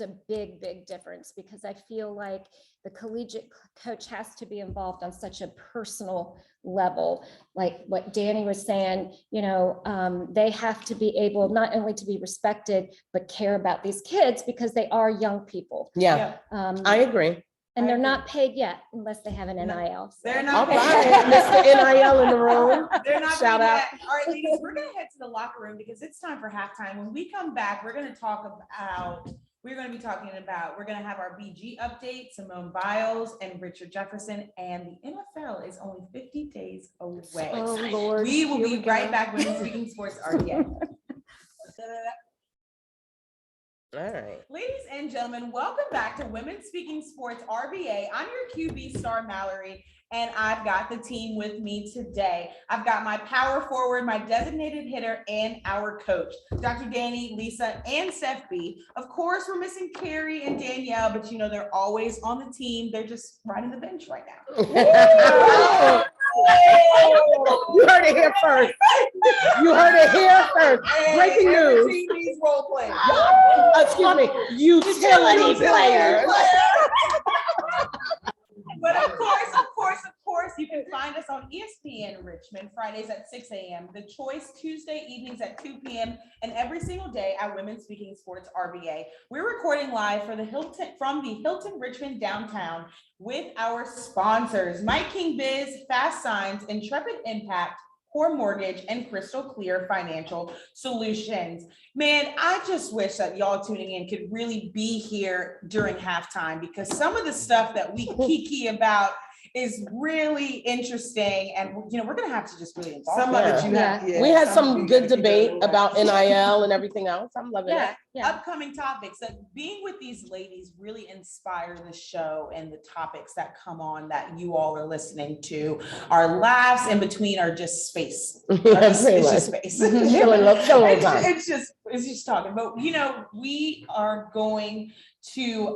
Speaker 3: a big difference, because I feel like the collegiate coach has to be involved on such a personal level. Like what Danny was saying, they have to be able not only to be respected, but care about these kids, because they are young people.
Speaker 2: Yeah, I agree.
Speaker 3: And
Speaker 1: I
Speaker 3: they're
Speaker 1: agree.
Speaker 3: not paid yet unless they have an
Speaker 1: No,
Speaker 3: NIL. so.
Speaker 1: They're
Speaker 2: All
Speaker 1: not.
Speaker 2: right, Mr. NIL in the room.
Speaker 1: They're not
Speaker 2: Shout
Speaker 1: paid
Speaker 2: out.
Speaker 1: yet. All right, ladies, we're gonna head to the locker room because it's time for halftime. When we come back, we're gonna have our BG update, Simone Biles and Richard Jefferson, and the NFL is only 50 days away.
Speaker 3: Oh, Lord.
Speaker 1: We will
Speaker 3: Here
Speaker 1: be
Speaker 3: we go.
Speaker 1: right back with Speaking Sports RDA.
Speaker 2: All right.
Speaker 1: Ladies and gentlemen, welcome back to Women Speaking Sports RBA. I'm your QB Star Mallory, and I've got the team with me today. I've got my power forward, my designated hitter, and our coach, Dr. Danny, Lisa, and Steph B. Of course, we're missing Carrie and Danielle, but they're always on the team. They're just riding the bench right now.
Speaker 2: You heard it here first. You heard it here first. Breaking news.
Speaker 4: These role players.
Speaker 2: Excuse me, utility players.
Speaker 1: But of course, you can find us on ESPN Richmond, Fridays at 6 a.m., The Choice Tuesday evenings at 2 p.m., and every single day at Women Speaking Sports RBA. We're recording live from the Hilton Richmond downtown with our sponsors, Mike King Biz, Fast Signs, Intrepid Impact, Core Mortgage, and Crystal Clear Financial Solutions. Man, I just wish that y'all tuning in could really be here during halftime, because some of the stuff that we kiki about is really interesting, and we're gonna have to just really involve
Speaker 4: Some of it you
Speaker 3: Yeah.
Speaker 4: have.
Speaker 2: We had
Speaker 4: some
Speaker 2: some
Speaker 4: of you
Speaker 2: good
Speaker 4: gotta keep it
Speaker 2: debate
Speaker 4: alive.
Speaker 2: about NIL and everything else. I'm loving it.
Speaker 3: Yeah.
Speaker 1: upcoming topics. That being with these ladies really inspire the show, and the topics that come on that you all are listening to. Our laughs in between are just space. It's just space. It's just talking. But we are going to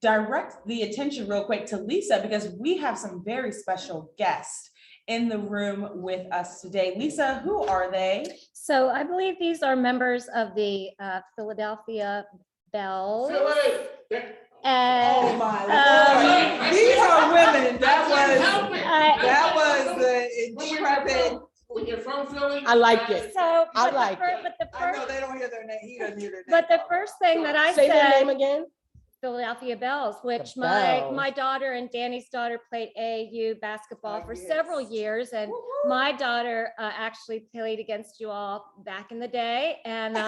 Speaker 1: direct the attention real quick to Lisa, because we have some very special guests in the room with us today. Lisa, who are they?
Speaker 3: So I believe these are members of the Philadelphia Bells. And,
Speaker 4: Oh my Lord, these are women. That was the intrepid.
Speaker 5: When you're from Philly.
Speaker 2: I like it.
Speaker 3: So,
Speaker 2: I
Speaker 3: but
Speaker 2: like
Speaker 3: the fir-
Speaker 2: it.
Speaker 3: but the
Speaker 4: I know
Speaker 3: first,
Speaker 4: they don't hear their name. He doesn't hear their name.
Speaker 3: but the first thing that I
Speaker 2: Say their name
Speaker 3: said,
Speaker 2: again.
Speaker 3: Philadelphia Bells, which
Speaker 2: The
Speaker 3: my
Speaker 2: Bells.
Speaker 3: daughter and Danny's daughter played AAU basketball for
Speaker 4: yes.
Speaker 3: several years, and
Speaker 1: Woo-hoo.
Speaker 3: my daughter actually played against you all back in the day. And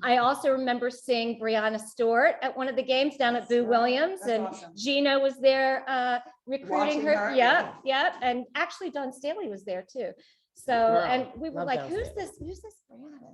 Speaker 3: I also remember seeing Brianna Stewart at one of the games down at Boo
Speaker 1: Right.
Speaker 3: Williams,
Speaker 1: That's
Speaker 3: and
Speaker 1: awesome.
Speaker 3: Gino was there recruiting
Speaker 4: Watching
Speaker 3: her.
Speaker 4: her,
Speaker 3: Yep, yep. And actually Don Staley was there too. So,
Speaker 2: Wow.
Speaker 3: and we were
Speaker 2: Love
Speaker 3: like,
Speaker 2: Dawn
Speaker 3: who's
Speaker 2: Staley.
Speaker 3: this Brianna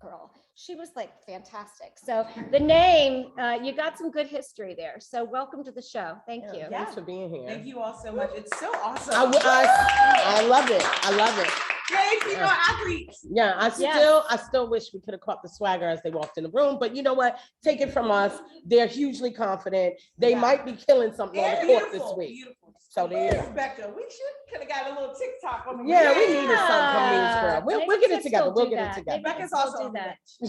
Speaker 3: girl? She was like fantastic. So the name, you got some good history there. So welcome to the show. Thank you.
Speaker 1: Yeah.
Speaker 2: Thanks for being here.
Speaker 1: Thank you all so much. It's so awesome.
Speaker 2: I love it. I love it.
Speaker 1: Yay, female athletes.
Speaker 2: Yeah, I
Speaker 3: Yes.
Speaker 2: still wish we could have caught the swagger as they walked in the room, but you know what? Take it from us. They're hugely confident. They
Speaker 1: Yeah.
Speaker 2: might be killing something on
Speaker 1: And
Speaker 2: the court this
Speaker 1: beautiful,
Speaker 2: week.
Speaker 1: beautiful.
Speaker 2: So there you
Speaker 4: Where's
Speaker 2: go.
Speaker 4: Becca? We could have got a little TikTok on the.
Speaker 2: Yeah, we needed something from these
Speaker 3: Yeah.
Speaker 2: girls.
Speaker 3: They
Speaker 2: We'll get
Speaker 3: can
Speaker 2: it together.
Speaker 3: still
Speaker 2: We'll
Speaker 3: do
Speaker 2: get it
Speaker 3: that.
Speaker 2: together.
Speaker 3: They
Speaker 1: Becca's
Speaker 3: can
Speaker 1: also
Speaker 3: still
Speaker 1: on
Speaker 3: do
Speaker 1: the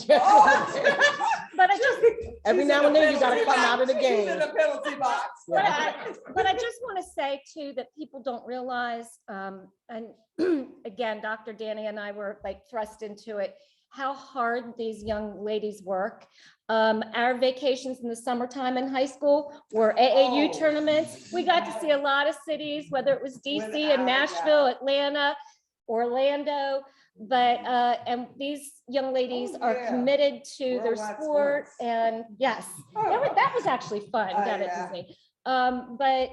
Speaker 3: that.
Speaker 1: Oh.
Speaker 3: But I just,
Speaker 2: Every
Speaker 4: She's
Speaker 2: now
Speaker 4: in
Speaker 2: and
Speaker 4: the
Speaker 2: then you gotta
Speaker 4: penalty
Speaker 2: come out of the
Speaker 4: box. She's
Speaker 2: game.
Speaker 4: in the penalty box.
Speaker 3: but I just want to say too, that people don't realize, and again, Dr. Danny and I were like thrust into it, how hard these young ladies work. Our vacations in the summertime in high school were AAU
Speaker 4: Oh.
Speaker 3: tournaments. We got to see a lot of cities, whether it was DC
Speaker 4: Without a
Speaker 3: and Nashville,
Speaker 4: doubt.
Speaker 3: Atlanta, Orlando. But and these young ladies
Speaker 4: Oh,
Speaker 3: are
Speaker 4: yeah.
Speaker 3: committed to their
Speaker 4: Worldwide
Speaker 3: sport,
Speaker 4: sports.
Speaker 3: and yes, that was actually fun down
Speaker 4: yeah.
Speaker 3: at Disney. But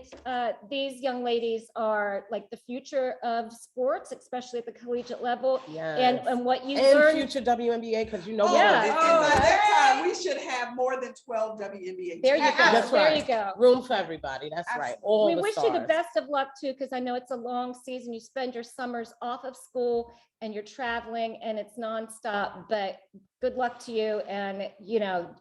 Speaker 3: these young ladies are like the future of sports, especially at the collegiate level.
Speaker 2: Yes.
Speaker 3: And what you
Speaker 2: And
Speaker 3: learn,
Speaker 2: future WNBA, because you know.
Speaker 4: Oh,
Speaker 2: we're
Speaker 3: Yeah.
Speaker 2: gonna-
Speaker 4: and by that time, we should have more than 12 WNBA.
Speaker 3: there you go,
Speaker 4: champions.
Speaker 2: That's
Speaker 3: there
Speaker 2: right.
Speaker 3: you go.
Speaker 2: Room for everybody. That's right.
Speaker 1: Absolutely.
Speaker 2: All
Speaker 3: We
Speaker 2: the
Speaker 3: wish you the
Speaker 2: stars.
Speaker 3: best of luck too, because I know it's a long season. You spend your summers off of school and you're traveling and it's nonstop, but good luck to you, and,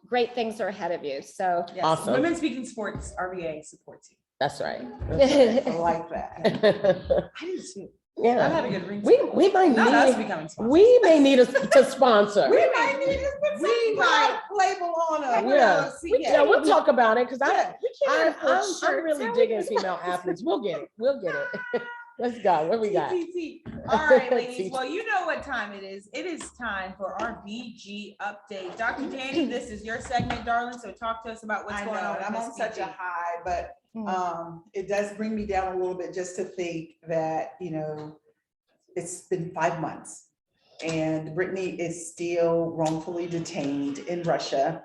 Speaker 3: great things are ahead of you. So,
Speaker 1: Yes,
Speaker 2: Awesome.
Speaker 1: Women Speaking Sports, RBA supports you.
Speaker 2: That's right.
Speaker 4: I like that.
Speaker 1: I do too. I've
Speaker 2: Yeah,
Speaker 1: had a good ring.
Speaker 2: we might
Speaker 1: Not us
Speaker 2: need,
Speaker 1: becoming sponsors.
Speaker 2: we may need to sponsor.
Speaker 4: We might need to put
Speaker 1: We
Speaker 4: some
Speaker 1: might.
Speaker 4: label on us.
Speaker 2: Yeah.
Speaker 4: See,
Speaker 2: Yeah, we'll talk about it, because
Speaker 4: Yeah.
Speaker 2: I'm really digging female athletes. We'll get it. Let's go. What we got?
Speaker 1: TTT. All right, ladies.
Speaker 2: TTT.
Speaker 1: Well, you know what time it is. It is time for our BG update. Dr. Danny, this is your segment, darling. So talk to us about what's
Speaker 4: I
Speaker 1: going
Speaker 4: know,
Speaker 1: on.
Speaker 4: and I'm
Speaker 1: with
Speaker 4: on
Speaker 1: Miss
Speaker 4: such a
Speaker 1: BG.
Speaker 4: high, but it does bring me down a little bit just to think that, it's been 5 months and Brittany is still wrongfully detained in Russia.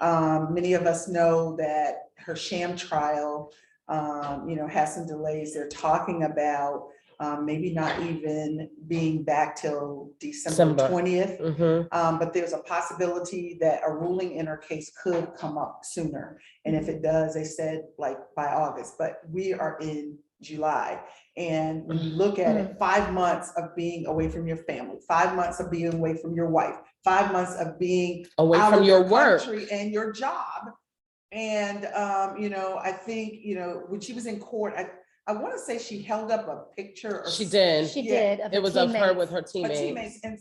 Speaker 4: Many of us know that her sham trial, has some delays. They're talking about maybe not even being back till December 20th. But there's a possibility that a ruling in her case could come up sooner. And if it does, they said like by August, but we are in July. And when you look at it, 5 months of being away from your family, 5 months of being away from your wife, 5 months of being
Speaker 2: Away
Speaker 4: out
Speaker 2: from
Speaker 4: of
Speaker 2: your work.
Speaker 4: country and your job. And, I think, when she was in court, I want to say she held up a picture. Or
Speaker 2: She did.
Speaker 3: she
Speaker 4: Yeah.
Speaker 3: did. Of
Speaker 2: It was of her
Speaker 3: teammates.
Speaker 2: with her
Speaker 4: her
Speaker 2: teammates.
Speaker 4: teammates and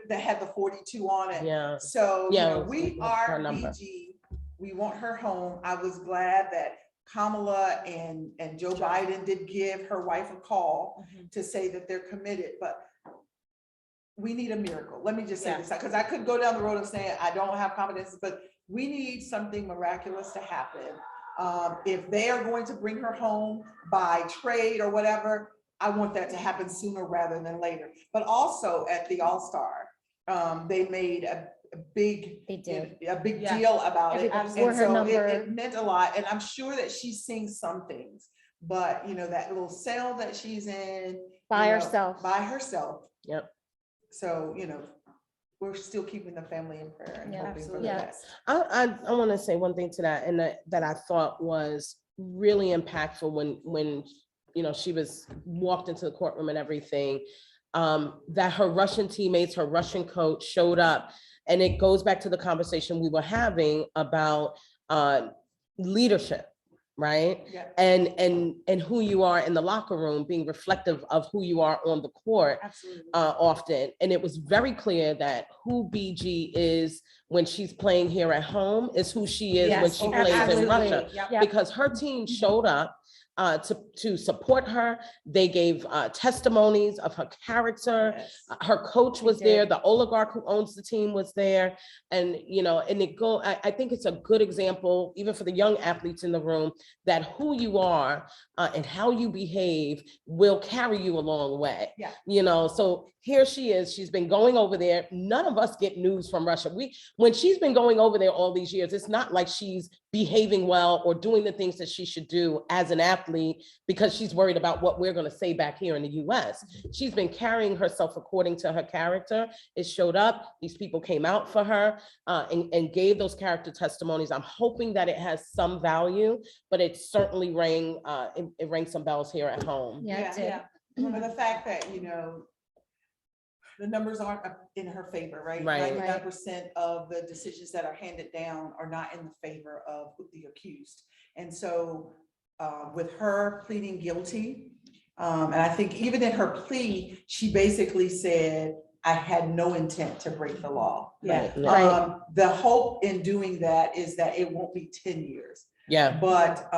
Speaker 4: that had the 42 on it.
Speaker 2: Yeah.
Speaker 4: So,
Speaker 2: Yeah,
Speaker 4: we
Speaker 2: her
Speaker 4: are
Speaker 2: number.
Speaker 4: BG. We want her home. I was glad that Kamala and Joe Biden did give her wife a call to say that they're committed, but we need a miracle. Let me just say this, because I could go down the road of saying I don't have confidence, but we need something miraculous to happen. If they are going to bring her home by trade or whatever, I want that to happen sooner rather than later. But also at the All-Star, they made a big deal about it.
Speaker 3: Everybody
Speaker 4: And
Speaker 3: wore her
Speaker 4: so
Speaker 3: number.
Speaker 4: it meant a lot. And I'm sure that she's seen some things, but that little cell that she's in
Speaker 3: By
Speaker 4: you know,
Speaker 3: herself.
Speaker 4: by herself.
Speaker 2: Yep.
Speaker 4: So, we're still keeping the family in prayer and
Speaker 3: Yeah,
Speaker 4: hoping for the
Speaker 3: yeah.
Speaker 4: best.
Speaker 2: I want to say one thing to that, and that I thought was really impactful when she was walked into the courtroom and everything, that her Russian teammates, her Russian coach showed up. And it goes back to the conversation we were having about leadership, right?
Speaker 4: Yeah.
Speaker 2: And who you are in the locker room being reflective of who you are on the court.
Speaker 1: Absolutely.
Speaker 2: Often. And it was very clear that who BG is when she's playing here at home is who she is when
Speaker 1: Yes,
Speaker 2: she plays
Speaker 1: absolutely.
Speaker 2: in Russia.
Speaker 1: Yep.
Speaker 3: Yeah.
Speaker 2: Because her team showed up to support her. They gave testimonies of her character.
Speaker 4: Yes.
Speaker 2: Her coach
Speaker 3: They
Speaker 2: was there.
Speaker 3: did.
Speaker 2: The oligarch who owns the team was there. And, I think it's a good example, even for the young athletes in the room, that who you are and how you behave will carry you a long way.
Speaker 4: Yeah.
Speaker 2: So here she is. She's been going over there. None of us get news from Russia. When she's been going over there all these years, it's not like she's behaving well or doing the things that she should do as an athlete because she's worried about what we're going to say back here in the US. She's been carrying herself according to her character. It showed up. These people came out for her and gave those character testimonies. I'm hoping that it has some value, but it certainly rang some bells here at home.
Speaker 3: Yeah, it did.
Speaker 4: But the fact that, the numbers aren't in her favor, right?
Speaker 2: Right.
Speaker 4: 99% of the decisions that are handed down are not in the favor of the accused. And so with her pleading guilty, and I think even in her plea, she basically said, I had no intent to break the law.
Speaker 2: Right.
Speaker 4: The hope in doing that is that it won't be 10 years.
Speaker 2: Yeah.
Speaker 4: But,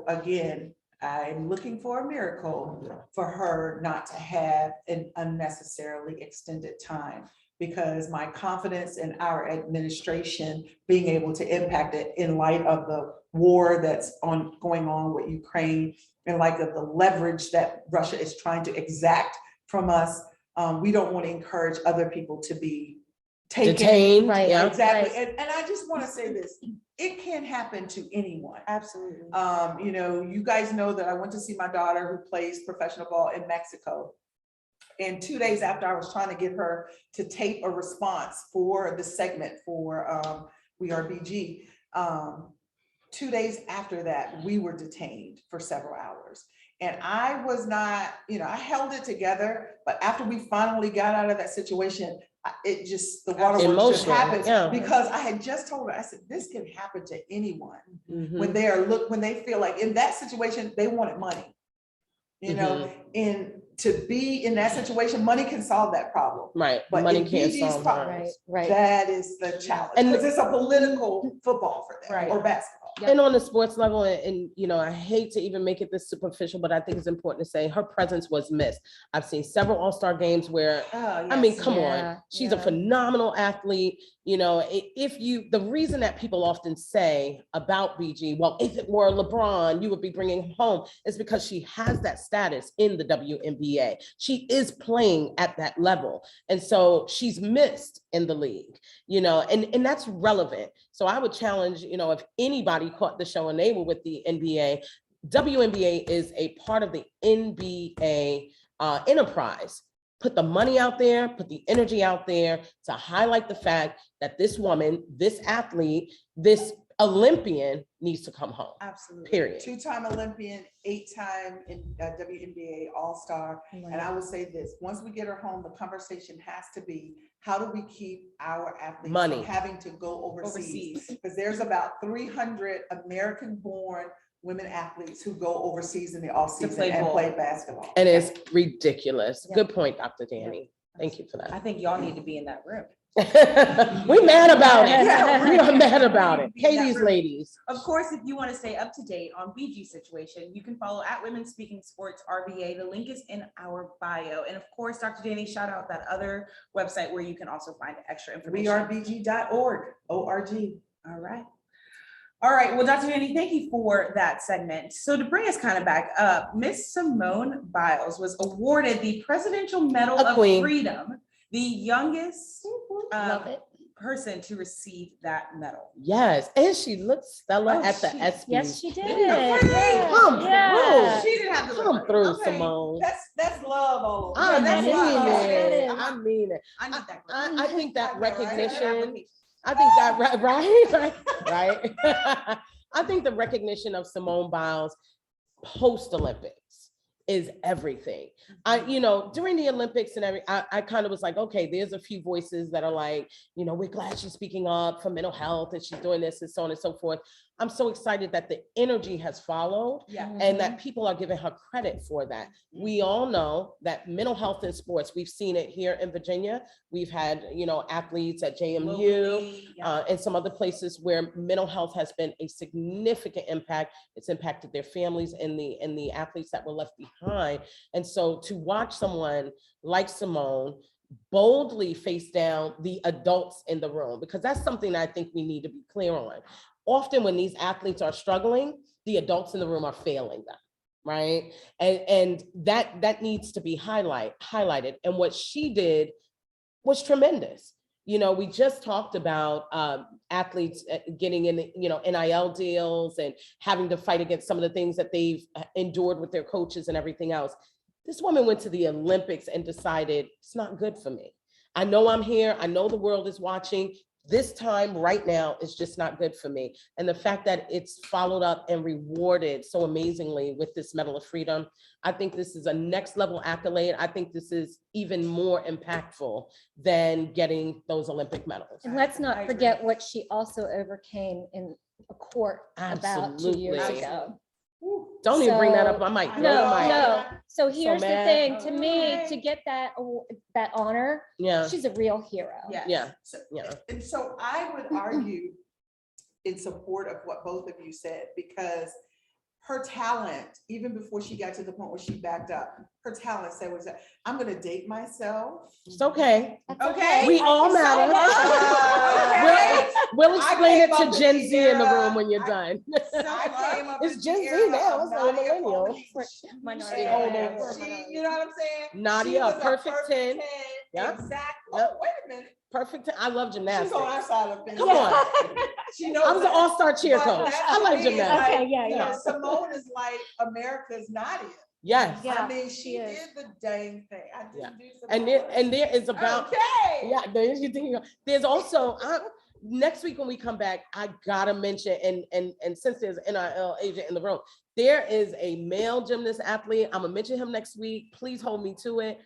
Speaker 4: again, I'm looking for a miracle for her not to have an unnecessarily extended time, because my confidence in our administration being able to impact it in light of the war that's going on with Ukraine, in light of the leverage that Russia is trying to exact from us, we don't want to encourage other people to be
Speaker 2: Detained.
Speaker 3: Right.
Speaker 2: Yeah.
Speaker 4: Exactly.
Speaker 3: Right.
Speaker 4: And I just want to say this, it can happen to anyone.
Speaker 1: Absolutely.
Speaker 4: You guys know that I went to see my daughter who plays professional ball in Mexico. And 2 days after I was trying to get her to tape a response for the segment for We Are BG, 2 days after that, we were detained for several hours. And I was not, I held it together, but after we finally got out of that situation, it just, the waterworks just
Speaker 2: Emotional,
Speaker 4: happened.
Speaker 2: yeah.
Speaker 4: Because I had just told her, I said, this can happen to anyone
Speaker 2: Mhm.
Speaker 4: when they feel like in that situation, they wanted money. And to be in that situation, money can solve that problem.
Speaker 2: Right,
Speaker 4: But
Speaker 2: money
Speaker 4: in
Speaker 2: can't
Speaker 4: BG's
Speaker 2: solve
Speaker 4: problem,
Speaker 2: that.
Speaker 3: Right.
Speaker 4: that is the challenge,
Speaker 2: And-
Speaker 4: because it's a political football for them,
Speaker 1: Right.
Speaker 4: or basketball.
Speaker 3: Yep.
Speaker 2: And on the sports level, and I hate to even make it this superficial, but I think it's important to say her presence was missed. I've seen several All-Star games where,
Speaker 1: Oh,
Speaker 2: I mean,
Speaker 1: yes.
Speaker 2: come on,
Speaker 3: Yeah,
Speaker 2: she's a
Speaker 3: yeah.
Speaker 2: phenomenal athlete. The reason that people often say about BG, well, if it were LeBron, you would be bringing him home, is because she has that status in the WNBA. She is playing at that level. And so she's missed in the league, and that's relevant. So I would challenge, if anybody caught the show and they were with the NBA, WNBA is a part of the NBA enterprise. Put the money out there, put the energy out there to highlight the fact that this woman, this athlete, this Olympian needs to come home.
Speaker 1: Absolutely.
Speaker 2: Period.
Speaker 4: Two-time Olympian, 8-time in WNBA All-Star. And I would say this, once we get her home, the conversation has to be, how do we keep our athletes
Speaker 2: Money.
Speaker 4: from having to go overseas?
Speaker 1: Overseas.
Speaker 4: Because there's about 300 American-born women athletes who go overseas in the off-season
Speaker 1: play
Speaker 4: and
Speaker 1: ball.
Speaker 4: play basketball.
Speaker 2: And it's ridiculous.
Speaker 3: Yeah.
Speaker 2: Good point, Dr. Danny. Thank you for
Speaker 1: I
Speaker 2: that.
Speaker 1: think y'all need to be in that room.
Speaker 2: We mad about it.
Speaker 3: Yeah.
Speaker 2: We are mad about it.
Speaker 1: Be in that
Speaker 2: Katie's
Speaker 1: room.
Speaker 2: ladies.
Speaker 1: Of course, if you want to stay up to date on BG situation, you can follow at Women Speaking Sports RBA. The link is in our bio. And of course, Dr. Danny, shout out that other website where you can also find extra information.
Speaker 4: WeAreBG.org, O-R-G.
Speaker 1: All right. All right. Well, Dr. Danny, thank you for that segment. So to bring us kind of back up, Miss Simone Biles was awarded the Presidential Medal
Speaker 2: A
Speaker 1: of
Speaker 2: queen.
Speaker 1: Freedom, the youngest
Speaker 3: Love it.
Speaker 1: person to receive that medal.
Speaker 2: Yes, and she looks stellar
Speaker 1: Oh,
Speaker 2: at the
Speaker 1: she-
Speaker 2: ESPYs.
Speaker 3: Yes, she did.
Speaker 1: Okay.
Speaker 2: Come
Speaker 3: Yeah.
Speaker 2: through.
Speaker 1: She didn't have to
Speaker 2: Come through,
Speaker 1: Okay.
Speaker 2: Simone.
Speaker 4: That's love all over.
Speaker 2: I
Speaker 1: that's
Speaker 2: mean
Speaker 1: love.
Speaker 3: That
Speaker 2: it.
Speaker 3: is.
Speaker 2: I mean it.
Speaker 1: I need that.
Speaker 2: I think that
Speaker 4: I know, right?
Speaker 2: recognition, I think that, right. I think the recognition of Simone Biles post-Olympics is everything. During the Olympics and I kind of was like, okay, there's a few voices that are like, we're glad she's speaking up for mental health and she's doing this and so on and so forth. I'm so excited that the energy has followed
Speaker 1: Yeah.
Speaker 2: and that people are giving her credit for that. We all know that mental health in sports, we've seen it here in Virginia. We've had, athletes at JMU
Speaker 1: Locally, yeah.
Speaker 2: and some other places where mental health has been a significant impact. It's impacted their families and the athletes that were left behind. And so to watch someone like Simone boldly face down the adults in the room, because that's something I think we need to be clear on. Often when these athletes are struggling, the adults in the room are failing them, right? And that needs to be highlighted. And what she did was tremendous. We just talked about athletes getting in, NIL deals and having to fight against some of the things that they've endured with their coaches and everything else. This woman went to the Olympics and decided it's not good for me. I know I'm here. I know the world is watching. This time right now is just not good for me. And the fact that it's followed up and rewarded so amazingly with this Medal of Freedom, I think this is a next level accolade. I think this is even more impactful than getting those Olympic medals.
Speaker 3: And let's
Speaker 1: I
Speaker 3: not
Speaker 1: agree.
Speaker 3: forget what she also overcame in a court about 2 years
Speaker 2: Absolutely.
Speaker 3: ago.
Speaker 2: Don't even bring that
Speaker 3: So-
Speaker 2: up. I might throw
Speaker 3: No,
Speaker 2: the mic.
Speaker 3: no. So here's the
Speaker 2: mad.
Speaker 3: thing, to me,
Speaker 1: Okay.
Speaker 3: to get that honor,
Speaker 2: Yeah,
Speaker 3: she's a real hero.
Speaker 1: Yes.
Speaker 2: yeah,
Speaker 4: So,
Speaker 2: yeah.
Speaker 4: and so I would argue in support of what both of you said, because her talent, even before she got to the point where she backed up, her talent said was that I'm gonna date myself.
Speaker 2: It's okay.
Speaker 3: That's
Speaker 1: Okay.
Speaker 2: We all matter.
Speaker 1: Okay.
Speaker 2: We'll explain it
Speaker 4: came up
Speaker 2: to
Speaker 4: in
Speaker 2: Gen
Speaker 4: the
Speaker 2: Z in the
Speaker 4: era-
Speaker 2: room when you're done.
Speaker 4: I came up
Speaker 2: It's
Speaker 4: in the
Speaker 2: Gen Z
Speaker 4: era
Speaker 2: now,
Speaker 4: of
Speaker 2: it's not a
Speaker 4: Nadia
Speaker 2: millennial.
Speaker 4: Comaneci.
Speaker 3: Minority.
Speaker 2: Hold
Speaker 4: And
Speaker 2: on.
Speaker 4: she- you know what I'm saying?
Speaker 2: Nadia,
Speaker 4: She was
Speaker 2: a perfect 10. Yep.
Speaker 4: Exactly.
Speaker 2: Yep.
Speaker 4: Oh, wait a minute.
Speaker 2: Perfect. I love
Speaker 4: She's
Speaker 2: gymnastics.
Speaker 4: on our side of the fence.
Speaker 2: Come on.
Speaker 4: She knows.
Speaker 2: I was an
Speaker 4: that.
Speaker 2: all-star cheer
Speaker 4: But
Speaker 2: coach.
Speaker 4: that
Speaker 2: I
Speaker 4: to
Speaker 2: like
Speaker 4: me is
Speaker 2: gymnastics.
Speaker 3: Okay, yeah,
Speaker 4: you know,
Speaker 3: yeah.
Speaker 4: Simone is like America's Nadia.
Speaker 2: Yes.
Speaker 3: Yeah,
Speaker 4: I mean,
Speaker 3: she
Speaker 4: she
Speaker 3: is.
Speaker 4: did the dang thing. I didn't
Speaker 2: Yeah.
Speaker 4: do
Speaker 2: And
Speaker 4: Simone.
Speaker 2: there is about,
Speaker 4: Okay.
Speaker 2: yeah, there's also, next week when we come back, I gotta mention, and since there's an NIL agent in the room, there is a male gymnast athlete. I'm gonna mention him next week. Please hold me to it.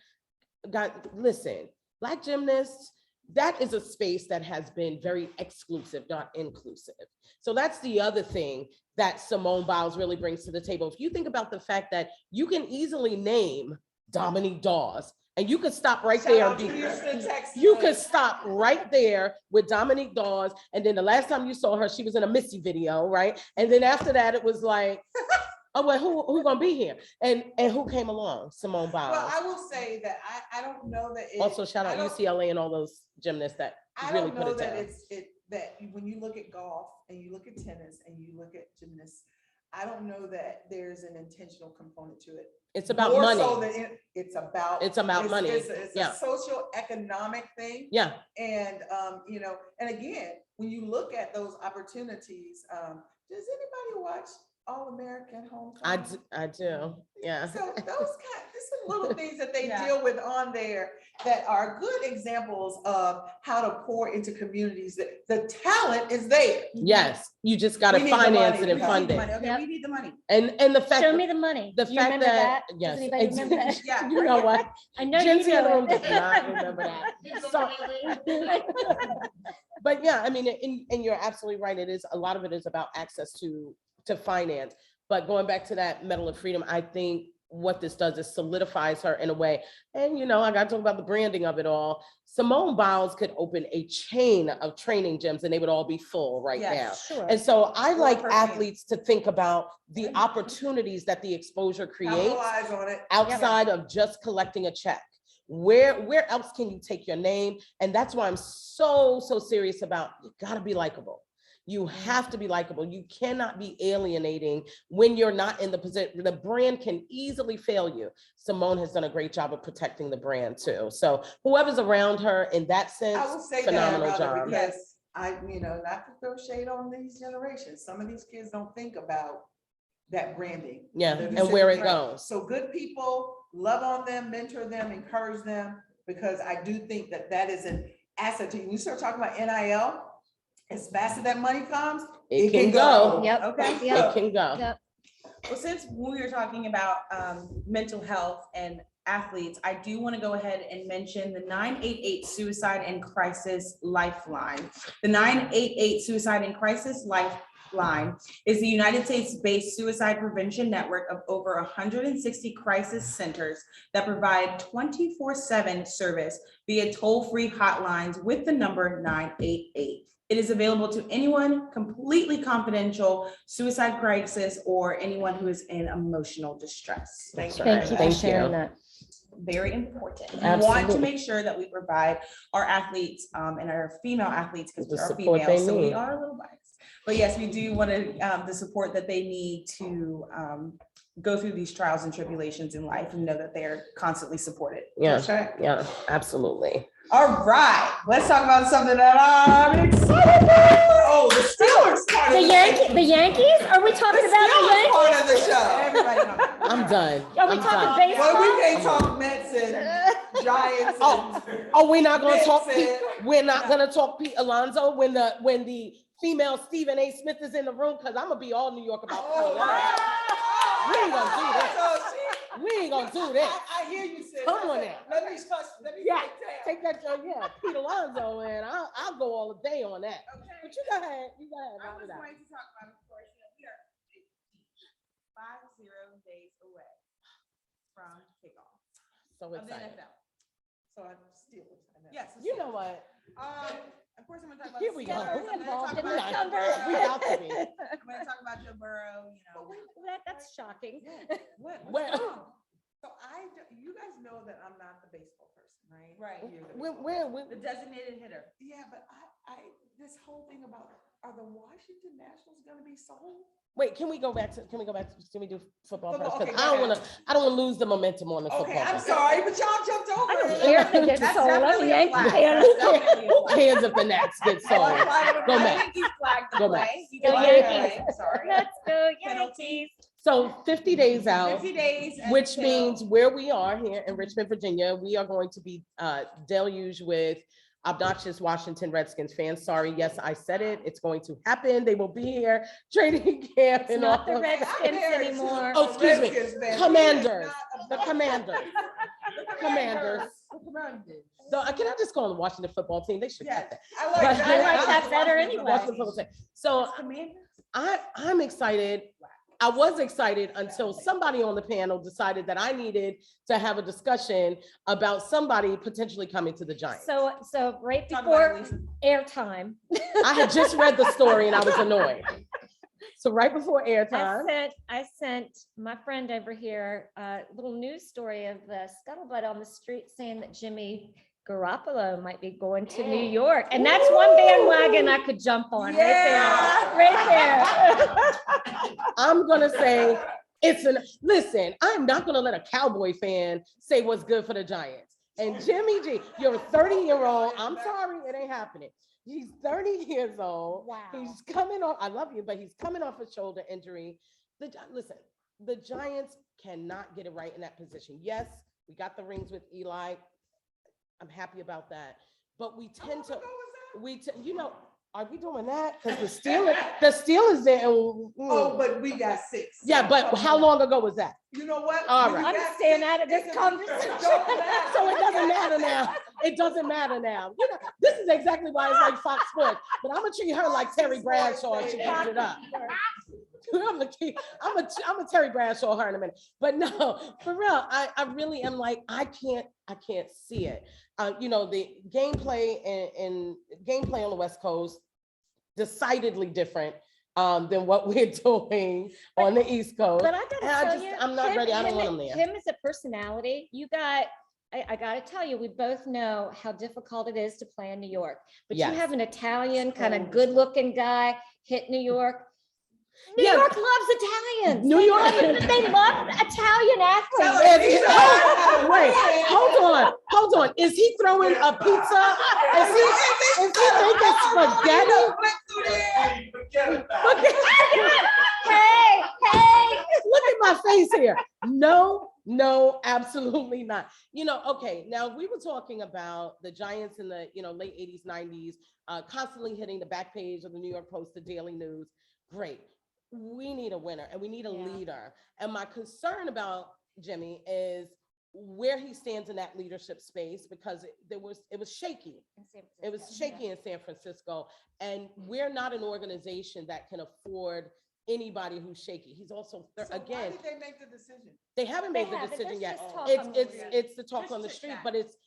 Speaker 2: God, listen, Black gymnasts, that is a space that has been very exclusive, not inclusive. So that's the other thing that Simone Biles really brings to the table. If you think about the fact that you can easily name Dominique Dawes, and you could stop right
Speaker 1: Shout
Speaker 2: there.
Speaker 1: out
Speaker 2: And
Speaker 1: to Houston, Texas.
Speaker 2: you could stop right there with Dominique Dawes. And then the last time you saw her, she was in a Missy video, right? And then after that, it was like, oh, well, who gonna be here? And who came along? Simone Biles.
Speaker 4: Well, I will say that I don't know that.
Speaker 2: Also, shout out UCLA and all those gymnasts that really put it down.
Speaker 4: That when you look at golf and you look at tennis and you look at gymnasts, I don't know that there's an intentional component to it.
Speaker 2: It's about
Speaker 4: More
Speaker 2: money.
Speaker 4: so than it's about money. It's
Speaker 2: Yeah.
Speaker 4: a social economic thing.
Speaker 2: Yeah.
Speaker 4: And you know, and again, when you look at those opportunities, does anybody watch All American Homecoming?
Speaker 2: I do. Yeah.
Speaker 4: So those just some little things that they
Speaker 1: Yeah.
Speaker 4: deal with on there that are good examples of how to pour into communities. That the talent is there.
Speaker 2: Yes. You just got to
Speaker 4: We need the
Speaker 2: finance
Speaker 4: money.
Speaker 2: it and
Speaker 4: We
Speaker 2: fund
Speaker 1: The
Speaker 2: it.
Speaker 1: money. Okay,
Speaker 3: Yep.
Speaker 1: we need the money.
Speaker 2: And the fact
Speaker 3: Show me the money.
Speaker 2: the
Speaker 3: You
Speaker 2: fact
Speaker 3: remember
Speaker 2: that
Speaker 3: Does
Speaker 2: yes,
Speaker 3: anybody remember that?
Speaker 1: Yeah,
Speaker 2: you know what?
Speaker 3: I know you
Speaker 2: Jency in the room
Speaker 3: do.
Speaker 2: does not remember that. So, but yeah, I mean, and you're absolutely right. It is a lot of it is about access to finance. But going back to that Medal of Freedom, I think what this does is solidifies her in a way. And, you know, I got to talk about the branding of it all. Simone Biles could open a chain of training gyms and they would all be full right
Speaker 1: Yes,
Speaker 2: now.
Speaker 3: Sure.
Speaker 2: And so I like
Speaker 1: 4%.
Speaker 2: athletes to think about the opportunities that the exposure creates
Speaker 4: Capitalize on it.
Speaker 2: outside of just collecting a check. Where else can you take your name? And that's why I'm so serious about, you gotta be likable. You have to be likable. You cannot be alienating when you're not in the position. The brand can easily fail you. Simone has done a great job of protecting the brand too. So whoever's around her in that sense,
Speaker 4: I will say
Speaker 2: phenomenal
Speaker 4: that,
Speaker 2: job.
Speaker 4: because not to throw shade on these generations. Some of these kids don't think about that branding.
Speaker 2: Yeah,
Speaker 4: The
Speaker 2: and where it
Speaker 4: decision, right?
Speaker 2: goes.
Speaker 4: So good people, love on them, mentor them, encourage them, because I do think that is an asset to you. When you start talking about NIL, as fast as that money comes,
Speaker 2: It can go.
Speaker 3: Yep.
Speaker 1: Okay.
Speaker 3: Yep.
Speaker 2: It can go.
Speaker 3: Yep.
Speaker 1: Well, since we were talking about mental health and athletes, I do want to go ahead and mention the 988 Suicide and Crisis Lifeline. The 988 Suicide and Crisis Lifeline is the United States-based suicide prevention network of over 160 crisis centers that provide 24/7 service via toll-free hotlines with the number 988. It is available to anyone, completely confidential, suicide crisis, or anyone who is in emotional distress.
Speaker 2: That's
Speaker 3: Thank you for
Speaker 2: Thank
Speaker 3: sharing
Speaker 2: you.
Speaker 3: that.
Speaker 1: Very important. We want
Speaker 2: Absolutely.
Speaker 1: to make sure that we provide our athletes and our female athletes, because
Speaker 2: The
Speaker 1: we are
Speaker 2: support they
Speaker 1: female, so we
Speaker 2: need.
Speaker 1: are a little biased. But yes, we do want to the support that they need to go through these trials and tribulations in life and know that they're constantly supported.
Speaker 2: Yeah,
Speaker 4: That's right.
Speaker 2: yeah, absolutely.
Speaker 1: All right, let's talk about something that I'm excited about.
Speaker 4: Oh, the Steelers part
Speaker 3: The
Speaker 4: of
Speaker 3: Yankees? Are we talking
Speaker 4: The
Speaker 3: about the
Speaker 4: Steelers
Speaker 3: Yankees?
Speaker 4: part of the show.
Speaker 1: Everybody know.
Speaker 2: I'm done.
Speaker 3: Are we
Speaker 2: I'm
Speaker 3: talking
Speaker 2: done.
Speaker 3: baseball?
Speaker 4: Well, we can't talk Mets and Giants.
Speaker 2: Oh, we're not gonna talk.
Speaker 4: Vincent.
Speaker 2: We're not gonna talk Pete Alonso when the female Stephen A. Smith is in the room, because I'm gonna be all New York about
Speaker 4: Oh,
Speaker 2: Pete Alonso. We ain't gonna do that.
Speaker 4: So
Speaker 2: We ain't gonna do that.
Speaker 4: I hear you say.
Speaker 2: Come on now.
Speaker 4: Let me
Speaker 2: Yeah,
Speaker 4: take
Speaker 2: take that, yeah, Pete Alonso, and I'll go all day on that.
Speaker 1: Okay.
Speaker 2: But you go ahead,
Speaker 1: I
Speaker 2: round
Speaker 1: was
Speaker 2: it out.
Speaker 1: going to talk about, of course, we are 50 days away from kickoff
Speaker 2: So
Speaker 1: of the
Speaker 2: excited.
Speaker 1: NFL.
Speaker 4: So I'm Steelers. I know.
Speaker 1: Yes.
Speaker 2: You know what?
Speaker 1: Of course, I'm gonna talk about.
Speaker 2: Here
Speaker 1: the
Speaker 2: we go.
Speaker 1: Steelers.
Speaker 3: We're
Speaker 1: I'm gonna talk
Speaker 3: involved in
Speaker 1: about
Speaker 3: this
Speaker 1: Joe
Speaker 3: number.
Speaker 1: Burrow.
Speaker 2: We got to be.
Speaker 1: I'm gonna talk about Joe Burrow, you know.
Speaker 3: That's shocking.
Speaker 4: What's
Speaker 2: Well-
Speaker 4: wrong? So you guys know that I'm not the baseball person, right?
Speaker 1: Right.
Speaker 4: You're the
Speaker 2: When
Speaker 1: The designated hitter.
Speaker 4: Yeah, but this whole thing about, are the Washington Nationals gonna be sold?
Speaker 2: wait, can we do football
Speaker 4: Football,
Speaker 2: first? 'Cause
Speaker 4: okay,
Speaker 2: I don't
Speaker 4: go
Speaker 2: wanna, I don't wanna lose the momentum on the
Speaker 4: Okay,
Speaker 2: football.
Speaker 4: I'm
Speaker 2: part.
Speaker 4: sorry, but y'all jumped over
Speaker 3: I don't
Speaker 4: it.
Speaker 3: care if they get
Speaker 1: That's
Speaker 3: sold. I'm a
Speaker 1: definitely a
Speaker 3: Yankee
Speaker 1: flag.
Speaker 3: fan.
Speaker 1: That's definitely a
Speaker 2: Who
Speaker 1: flag.
Speaker 2: cares if the Nats get
Speaker 1: Oh,
Speaker 2: sold?
Speaker 1: I
Speaker 2: Go
Speaker 1: I
Speaker 2: Mets.
Speaker 1: think you flagged the
Speaker 2: Go
Speaker 1: play.
Speaker 2: Mets.
Speaker 1: You
Speaker 3: Go
Speaker 1: flagged the
Speaker 3: Yankees.
Speaker 1: play. Sorry.
Speaker 3: Let's go
Speaker 1: Penalty.
Speaker 3: Yankees.
Speaker 2: So 50 days out,
Speaker 1: 50 days.
Speaker 2: which
Speaker 1: until-
Speaker 2: means where we are here in Richmond, Virginia, we are going to be deluged with obnoxious Washington Redskins fans. Sorry, yes, I said it. It's going to happen. They will be here training camp
Speaker 3: It's
Speaker 2: and
Speaker 3: not
Speaker 2: all
Speaker 3: the
Speaker 2: of that.
Speaker 3: Redskins anymore.
Speaker 2: Oh, excuse me.
Speaker 4: Redskins fan.
Speaker 2: Commanders.
Speaker 4: Not
Speaker 2: The
Speaker 4: about-
Speaker 2: Commanders. Commanders.
Speaker 1: The Commanders.
Speaker 2: So can I just call them the Washington football team? They should
Speaker 4: Yes,
Speaker 2: cut that.
Speaker 4: I
Speaker 2: But-
Speaker 4: like that.
Speaker 3: I like that better anyway.
Speaker 2: Washington football team. So
Speaker 1: Commanders?
Speaker 2: I'm excited. I was excited until somebody on the panel decided that I needed to have a discussion about somebody potentially coming to the Giants.
Speaker 3: So right
Speaker 1: Talk about it,
Speaker 3: before
Speaker 1: Lisa.
Speaker 3: airtime,
Speaker 2: I had just read the story and I was annoyed. So right before airtime,
Speaker 3: I sent my friend over here a little news story of the scuttlebutt on the street saying that Jimmy Garoppolo might be going to New York. And that's one bandwagon I could jump on
Speaker 4: Yeah.
Speaker 3: right there.
Speaker 2: I'm gonna say listen, I'm not gonna let a Cowboy fan say what's good for the Giants. And Jimmy G, you're a 30-year-old. I'm sorry, it ain't happening. He's 30 years old.
Speaker 3: Wow.
Speaker 2: He's coming off, I love you, but he's coming off a shoulder injury. Listen, the Giants cannot get it right in that position. Yes, we got the rings with Eli. I'm happy about that. But we tend to, are we doing that? Because the Steelers there.
Speaker 4: Oh, but we got 6.
Speaker 2: Yeah, but how long ago was that?
Speaker 4: You know what?
Speaker 2: All
Speaker 4: We
Speaker 2: right.
Speaker 4: got
Speaker 3: I'm staying
Speaker 4: 6.
Speaker 3: out of this
Speaker 4: It
Speaker 3: conversation.
Speaker 4: don't matter.
Speaker 2: So it doesn't matter now. It doesn't matter now. This is exactly why it's like Fox Sports. But I'm gonna treat her like Terry Bradshaw and she keeps it up. I'm a Terry Bradshaw her in a minute. But no, for real, I really am like, I can't see it. The gameplay and gameplay on the West Coast decidedly different than what we're doing on the East Coast.
Speaker 3: But I
Speaker 2: And
Speaker 3: gotta tell you,
Speaker 2: I'm not ready. I don't want him there.
Speaker 3: Him as a personality, I gotta tell you, we both know how difficult it is to play in New York. But you
Speaker 2: Yes.
Speaker 3: have an Italian, kind of good-looking guy hit New York. New
Speaker 2: Yeah.
Speaker 3: York loves Italians.
Speaker 2: New
Speaker 3: They
Speaker 2: York-
Speaker 3: love- They love Italian athletes.
Speaker 2: Wait, hold on. Is he throwing a pizza? Is he making spaghetti?
Speaker 3: Hey,
Speaker 2: Look at my face here. No, absolutely not. Okay, now we were talking about the Giants in the, late 80s, 90s, constantly hitting the back page of the New York Post, the Daily News. Great. We need a winner and we need a
Speaker 3: Yeah.
Speaker 2: leader. And my concern about Jimmy is where he stands in that leadership space, because it was shaky. It was shaky in San Francisco, and we're not an organization that can afford anybody who's shaky. He's also,
Speaker 4: Why
Speaker 2: again,
Speaker 4: did they make the decision?
Speaker 2: they haven't made the
Speaker 3: haven't.
Speaker 2: decision
Speaker 3: There's
Speaker 2: yet.
Speaker 3: just talk on the
Speaker 2: It's
Speaker 3: street.
Speaker 2: it's the talk
Speaker 1: Just
Speaker 2: on the
Speaker 1: chit
Speaker 2: street,
Speaker 1: chat.
Speaker 2: but it's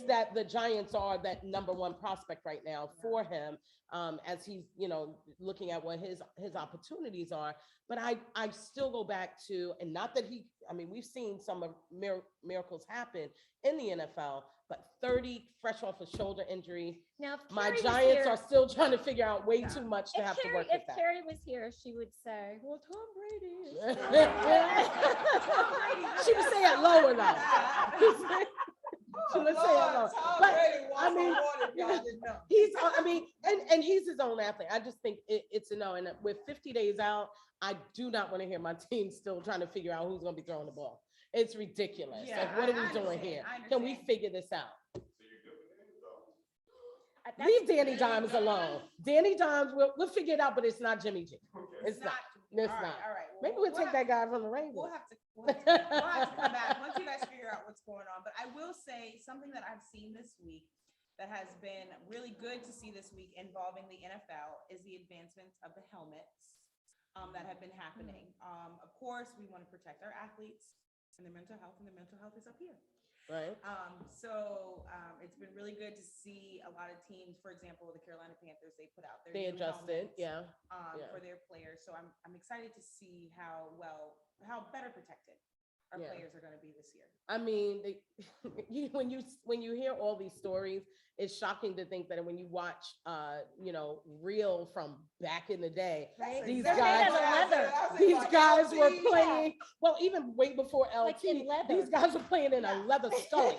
Speaker 2: that the Giants are that number one prospect right now for him, as he's looking at what his opportunities are. But I still go back to, and not that we've seen some of miracles happen in the NFL, but 30 fresh off a shoulder injury.
Speaker 3: Now, if
Speaker 2: My
Speaker 3: Carrie was
Speaker 2: Giants
Speaker 3: here-
Speaker 2: are still trying to figure out way too much to
Speaker 3: if
Speaker 2: have to
Speaker 3: Carrie-
Speaker 2: work
Speaker 3: If
Speaker 2: with that.
Speaker 3: Carrie was here, she would say, well, Tom Brady.
Speaker 2: She would say it lower though. She would say it lower. But he's, and he's his own athlete. I just think it's a no. And with 50 days out, I do not want to hear my team still trying to figure out who's going to be throwing the ball. It's ridiculous.
Speaker 1: Yeah,
Speaker 2: Like, what are
Speaker 1: I
Speaker 2: we doing
Speaker 1: understand.
Speaker 2: here?
Speaker 1: I
Speaker 2: Can we
Speaker 1: understand.
Speaker 2: figure this out?
Speaker 3: That's-
Speaker 2: Leave Danny Dimes alone. Danny Dimes, we'll figure it out, but it's not Jimmy G. It's not. It's
Speaker 1: All right,
Speaker 2: not.
Speaker 1: all right.
Speaker 2: Maybe we'll take that guy from the Ravens.
Speaker 1: We'll have to come back once you guys figure out what's going on. But I will say something that I've seen this week that has been really good to see this week involving the NFL is the advancements of the helmets that have been happening. Of course, we want to protect our athletes and their mental health, and their mental health is up here.
Speaker 2: Right.
Speaker 1: It's been really good to see a lot of teams, for example, the Carolina Panthers, they put out their
Speaker 2: They
Speaker 1: new
Speaker 2: adjusted,
Speaker 1: helmets,
Speaker 2: yeah.
Speaker 1: for their players. So I'm excited to see how better protected our
Speaker 2: Yeah.
Speaker 1: players are going to be this year.
Speaker 2: I mean, when you hear all these stories, it's shocking to think that when you watch, reel from back in the day,
Speaker 3: Right?
Speaker 2: these
Speaker 3: They're made
Speaker 2: guys,
Speaker 3: out of leather.
Speaker 2: these guys were playing. Well, even way before
Speaker 3: Like
Speaker 2: LT,
Speaker 3: in leather.
Speaker 2: these guys were playing in a leather scully,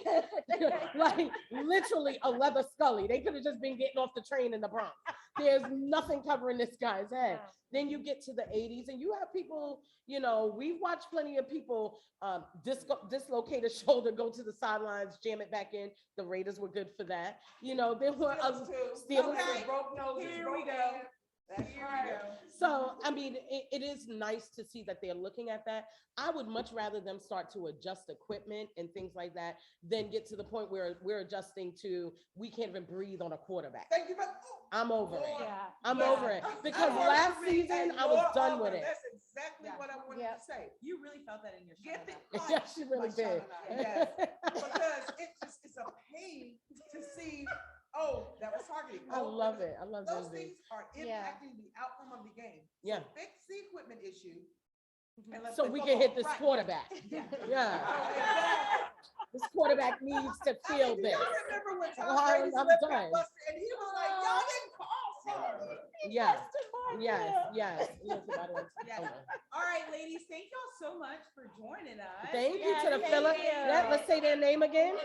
Speaker 2: like literally a leather scully. They could have just been getting off the train in the Bronx. There's nothing covering this guy's head.
Speaker 3: Wow.
Speaker 2: Then you get to the 80s and you have people, You know, we've watched plenty of people dislocate a shoulder, go to the sidelines, jam it back in. The Raiders were good for that. You know, there were other Steelers.
Speaker 1: Okay.
Speaker 4: Broke noses,
Speaker 1: Here
Speaker 4: broke
Speaker 1: we go.
Speaker 4: hands. That's
Speaker 1: Here
Speaker 4: right.
Speaker 1: we go.
Speaker 2: So, I mean, it is nice to see that they're looking at that. I would much rather them start to adjust equipment and things like that than get to the point where we're adjusting to, we can't even breathe on a quarterback.
Speaker 4: Thank you.
Speaker 2: I'm over it.
Speaker 3: Yeah.
Speaker 2: I'm
Speaker 3: Yeah.
Speaker 2: over it. Because
Speaker 4: I
Speaker 2: last
Speaker 4: wanted to be
Speaker 2: season,
Speaker 4: at
Speaker 2: I was
Speaker 4: your
Speaker 2: done
Speaker 4: upper.
Speaker 2: with it.
Speaker 4: That's exactly
Speaker 1: Yeah.
Speaker 4: what I wanted
Speaker 3: Yep.
Speaker 4: to say.
Speaker 1: You really felt that in your
Speaker 4: Get
Speaker 1: shoulder.
Speaker 4: it
Speaker 2: Yeah,
Speaker 4: right.
Speaker 2: she really
Speaker 4: like
Speaker 2: did.
Speaker 4: Shauna and I. Yes. Because it's a pain to see, oh, that was targeting.
Speaker 2: I
Speaker 4: Oh,
Speaker 2: love it. I love
Speaker 4: Those
Speaker 2: Disney.
Speaker 4: things are
Speaker 3: Yeah.
Speaker 4: impacting the outcome of the game.
Speaker 2: Yeah.
Speaker 4: So fix the equipment issue. And let's
Speaker 2: So
Speaker 4: play
Speaker 2: we can
Speaker 4: football.
Speaker 2: hit this
Speaker 4: Right.
Speaker 2: quarterback.
Speaker 4: Yeah.
Speaker 2: Yeah.
Speaker 4: Oh, exactly.
Speaker 2: This quarterback needs to
Speaker 4: I
Speaker 2: feel
Speaker 4: mean,
Speaker 2: this.
Speaker 4: y'all remember when Tom
Speaker 2: I'm
Speaker 4: Brady's
Speaker 2: done.
Speaker 4: lip got busted and he was like, y'all didn't call for it.
Speaker 2: Yes, yes. Listen, I don't-
Speaker 1: Yes.
Speaker 2: okay.
Speaker 1: All right, ladies, thank y'all so much for joining us.
Speaker 2: Thank you
Speaker 3: Yes,
Speaker 2: to the
Speaker 3: thank
Speaker 2: fella.
Speaker 3: you.
Speaker 2: Let's say their name again.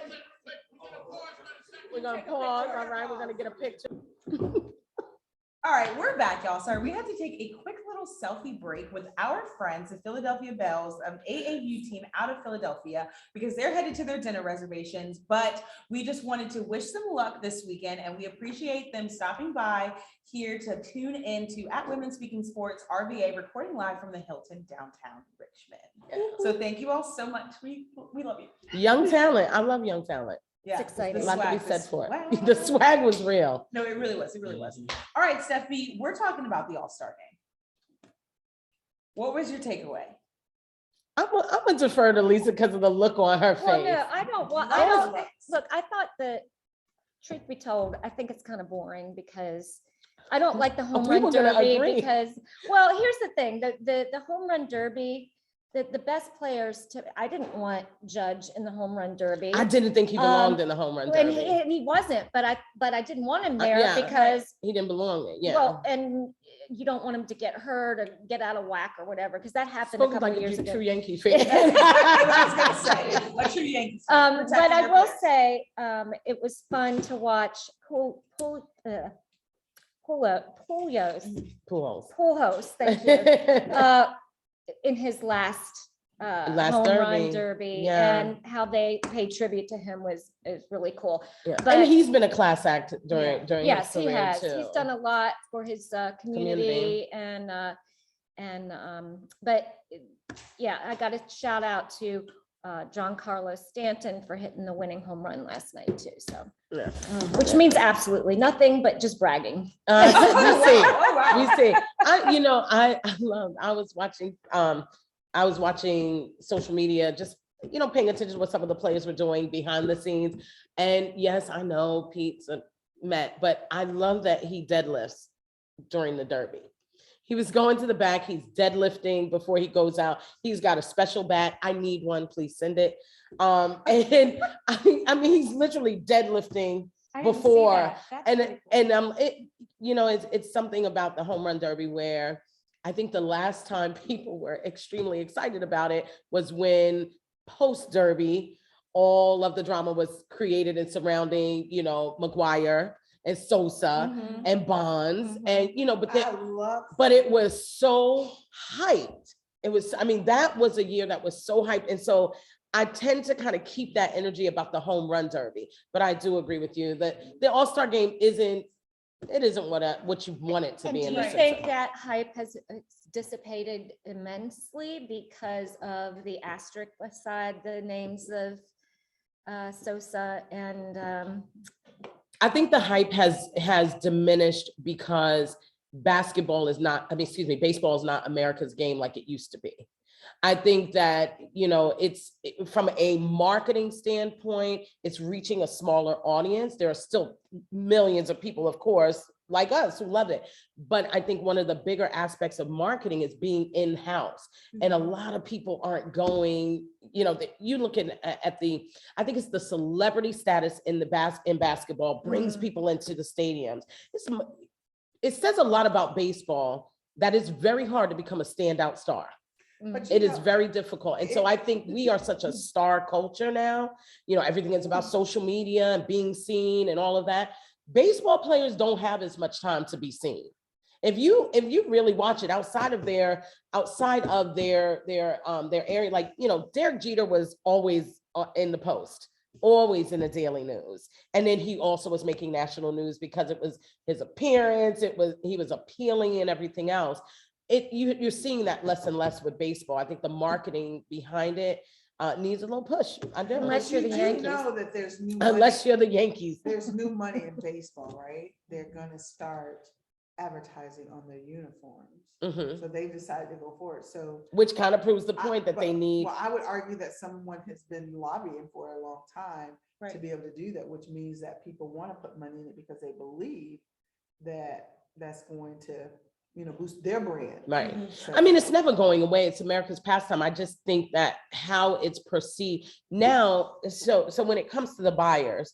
Speaker 2: We're gonna pause. All right, we're gonna get a picture.
Speaker 1: All right, we're back, y'all. Sorry, we had to take a quick little selfie break with our friends, the Philadelphia Bells, AAU team out of Philadelphia, because they're headed to their dinner reservations. But we just wanted to wish them luck this weekend, and we appreciate them stopping by here to tune in to at Women Speaking Sports RVA, recording live from the Hilton downtown Richmond. So thank you all so much. We love you.
Speaker 2: Young talent. I love young talent.
Speaker 1: Yeah,
Speaker 3: exciting.
Speaker 2: A lot to be
Speaker 1: swag,
Speaker 2: said
Speaker 1: the
Speaker 2: for it.
Speaker 1: swag.
Speaker 2: The swag was real.
Speaker 1: No, it really was. It really was. All right, Steph B, we're talking about the All-Star game. What was your takeaway?
Speaker 2: I'm gonna defer to Lisa because of the look on her
Speaker 3: Well,
Speaker 2: face.
Speaker 3: no, I don't want, I don't, look, I thought that, truth be told, I think it's kind of boring because I don't like the home
Speaker 2: we were
Speaker 3: run
Speaker 2: gonna
Speaker 3: derby
Speaker 2: agree.
Speaker 3: because, well, here's the thing, the home run derby, the best players I didn't want Judge in the home run derby.
Speaker 2: I didn't think he belonged in the home run
Speaker 3: And
Speaker 2: derby.
Speaker 3: he wasn't, but I didn't want him there
Speaker 2: yeah.
Speaker 3: because,
Speaker 2: He didn't belong there. Yeah.
Speaker 3: well, and you don't want him to get hurt or get out of whack or whatever, because that happened a
Speaker 2: Spoken
Speaker 3: couple
Speaker 2: like
Speaker 3: years
Speaker 2: a
Speaker 3: ago.
Speaker 2: true Yankee fan.
Speaker 1: I was gonna say, a true Yankees fan,
Speaker 3: But
Speaker 1: protecting
Speaker 3: I
Speaker 1: your
Speaker 3: will
Speaker 1: players.
Speaker 3: say, it was fun to watch Pujols, thank you, in his last
Speaker 2: Last
Speaker 3: home run
Speaker 2: derby,
Speaker 3: derby,
Speaker 2: yeah.
Speaker 3: and how they paid tribute to him is really cool.
Speaker 2: Yeah.
Speaker 3: But-
Speaker 2: And he's been a class act during his
Speaker 3: Yes, he
Speaker 2: career
Speaker 3: has.
Speaker 2: too.
Speaker 3: He's done a lot for his community but yeah, I got a shout out to John Carlos Stanton for hitting the winning home run last night too. So,
Speaker 2: Yeah.
Speaker 3: which means absolutely nothing, but just bragging.
Speaker 2: We see.
Speaker 1: Oh, wow.
Speaker 2: We see. I was watching social media, just, paying attention to what some of the players were doing behind the scenes. And yes, I know Pete's a Met, but I love that he deadlifts during the Derby. He was going to the back, he's deadlifting before he goes out. He's got a special bat. I need one, please send it. And I mean, he's literally deadlifting before. It's something about the home run derby where I think the last time people were extremely excited about it was when post derby, all of the drama was created and surrounding, McGuire and Sosa and Bonds and, but it was so hyped. That was a year that was so hyped. And so I tend to kind of keep that energy about the home run derby, but I do agree with you that the All-Star game isn't what you want it to
Speaker 3: And
Speaker 2: be.
Speaker 3: do
Speaker 2: in
Speaker 3: you
Speaker 2: this
Speaker 3: think
Speaker 2: sense.
Speaker 3: that hype has dissipated immensely because of the asterisk beside the names of Sosa and
Speaker 2: I think the hype has diminished because baseball is not America's game like it used to be. I think that, it's from a marketing standpoint, it's reaching a smaller audience. There are still millions of people, of course, like us who love it. But I think one of the bigger aspects of marketing is being in-house. And a lot of people aren't going, you look at I think it's the celebrity status in basketball brings people into the stadiums. It says a lot about baseball that it's very hard to become a standout star.
Speaker 4: But
Speaker 2: It is very difficult. And so I think we are such a star culture now. Everything is about social media and being seen and all of that. Baseball players don't have as much time to be seen. If you really watch it outside of their area, like, Derek Jeter was always in the Post, always in the Daily News. And then he also was making national news because it was his appearance, he was appealing and everything else. You're seeing that less and less with baseball. I think the marketing behind it needs a little push. I do.
Speaker 3: Unless you're the
Speaker 4: You
Speaker 3: Yankees.
Speaker 4: know that there's new
Speaker 2: Unless
Speaker 4: money,
Speaker 2: you're the Yankees.
Speaker 4: there's new money in baseball, right? They're gonna start advertising on their uniforms.
Speaker 2: Mhm.
Speaker 4: So they decided to go for it. So
Speaker 2: Which kind of proves the point that they need.
Speaker 4: Well, I would argue that someone has been lobbying for a long time to
Speaker 1: Right.
Speaker 4: be able to do that, which means that people want to put money in it because they believe that that's going to, boost their brand.
Speaker 2: Right.
Speaker 4: So-
Speaker 2: I mean, it's never going away. It's America's pastime. I just think that how it's perceived now. So when it comes to the buyers,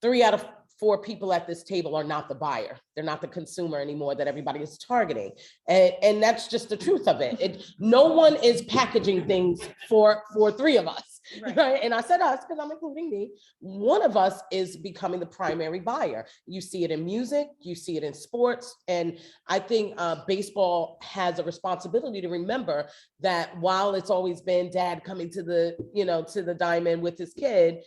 Speaker 2: 3 out of 4 people at this table are not the buyer. They're not the consumer anymore that everybody is targeting. And that's just the truth of it. No one is packaging things for 3 of us. Right. And I said us because I'm including me. One of us is becoming the primary buyer. You see it in music, you see it in sports. And I think baseball has a responsibility to remember that while it's always been dad coming to the diamond with his kid,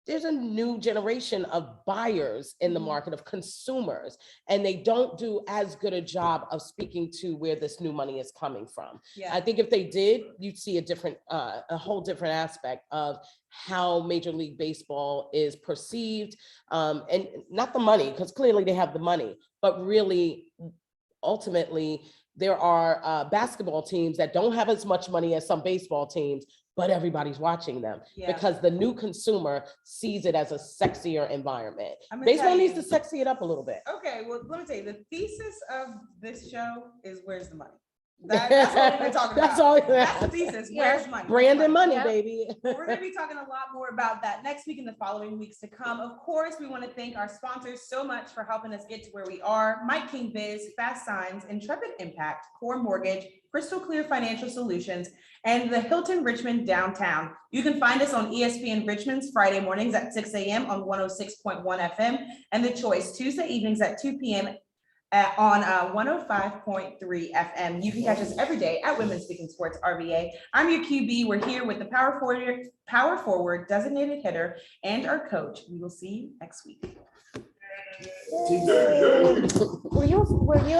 Speaker 2: there's a new generation of buyers in the market, of consumers, and they don't do as good a job of speaking to where this new money is coming from.
Speaker 1: Yeah.
Speaker 2: I think if they did, you'd see a whole different aspect of how Major League Baseball is perceived, and not the money, because clearly they have the money, but really, ultimately, there are basketball teams that don't have as much money as some baseball teams, but everybody's watching them
Speaker 1: Yeah.
Speaker 2: because the new consumer sees it as a sexier environment.
Speaker 1: I'm gonna
Speaker 2: Baseball
Speaker 1: tell
Speaker 2: needs
Speaker 1: you-
Speaker 2: to sexy it up a little bit.
Speaker 1: Okay, well, let me tell you, the thesis of this show is where's the money? That's what we've been talking about.
Speaker 2: That's all.
Speaker 1: That's the thesis, where's the money?
Speaker 2: Brand and money,
Speaker 3: Yep.
Speaker 2: baby.
Speaker 1: We're going to be talking a lot more about that next week and the following weeks to come. Of course, we want to thank our sponsors so much for helping us get to where we are. Mike King Biz, Fast Signs, Intrepid Impact, Core Mortgage, Crystal Clear Financial Solutions, and the Hilton Richmond Downtown. You can find us on ESPN Richmond's Friday mornings at 6 a.m. on 106.1 FM and The Choice Tuesday evenings at 2 p.m. on 105.3 FM. You can catch us every day at Women's Speaking Sports RVA. I'm your QB. We're here with the power forward designated hitter and our coach. We will see you next week.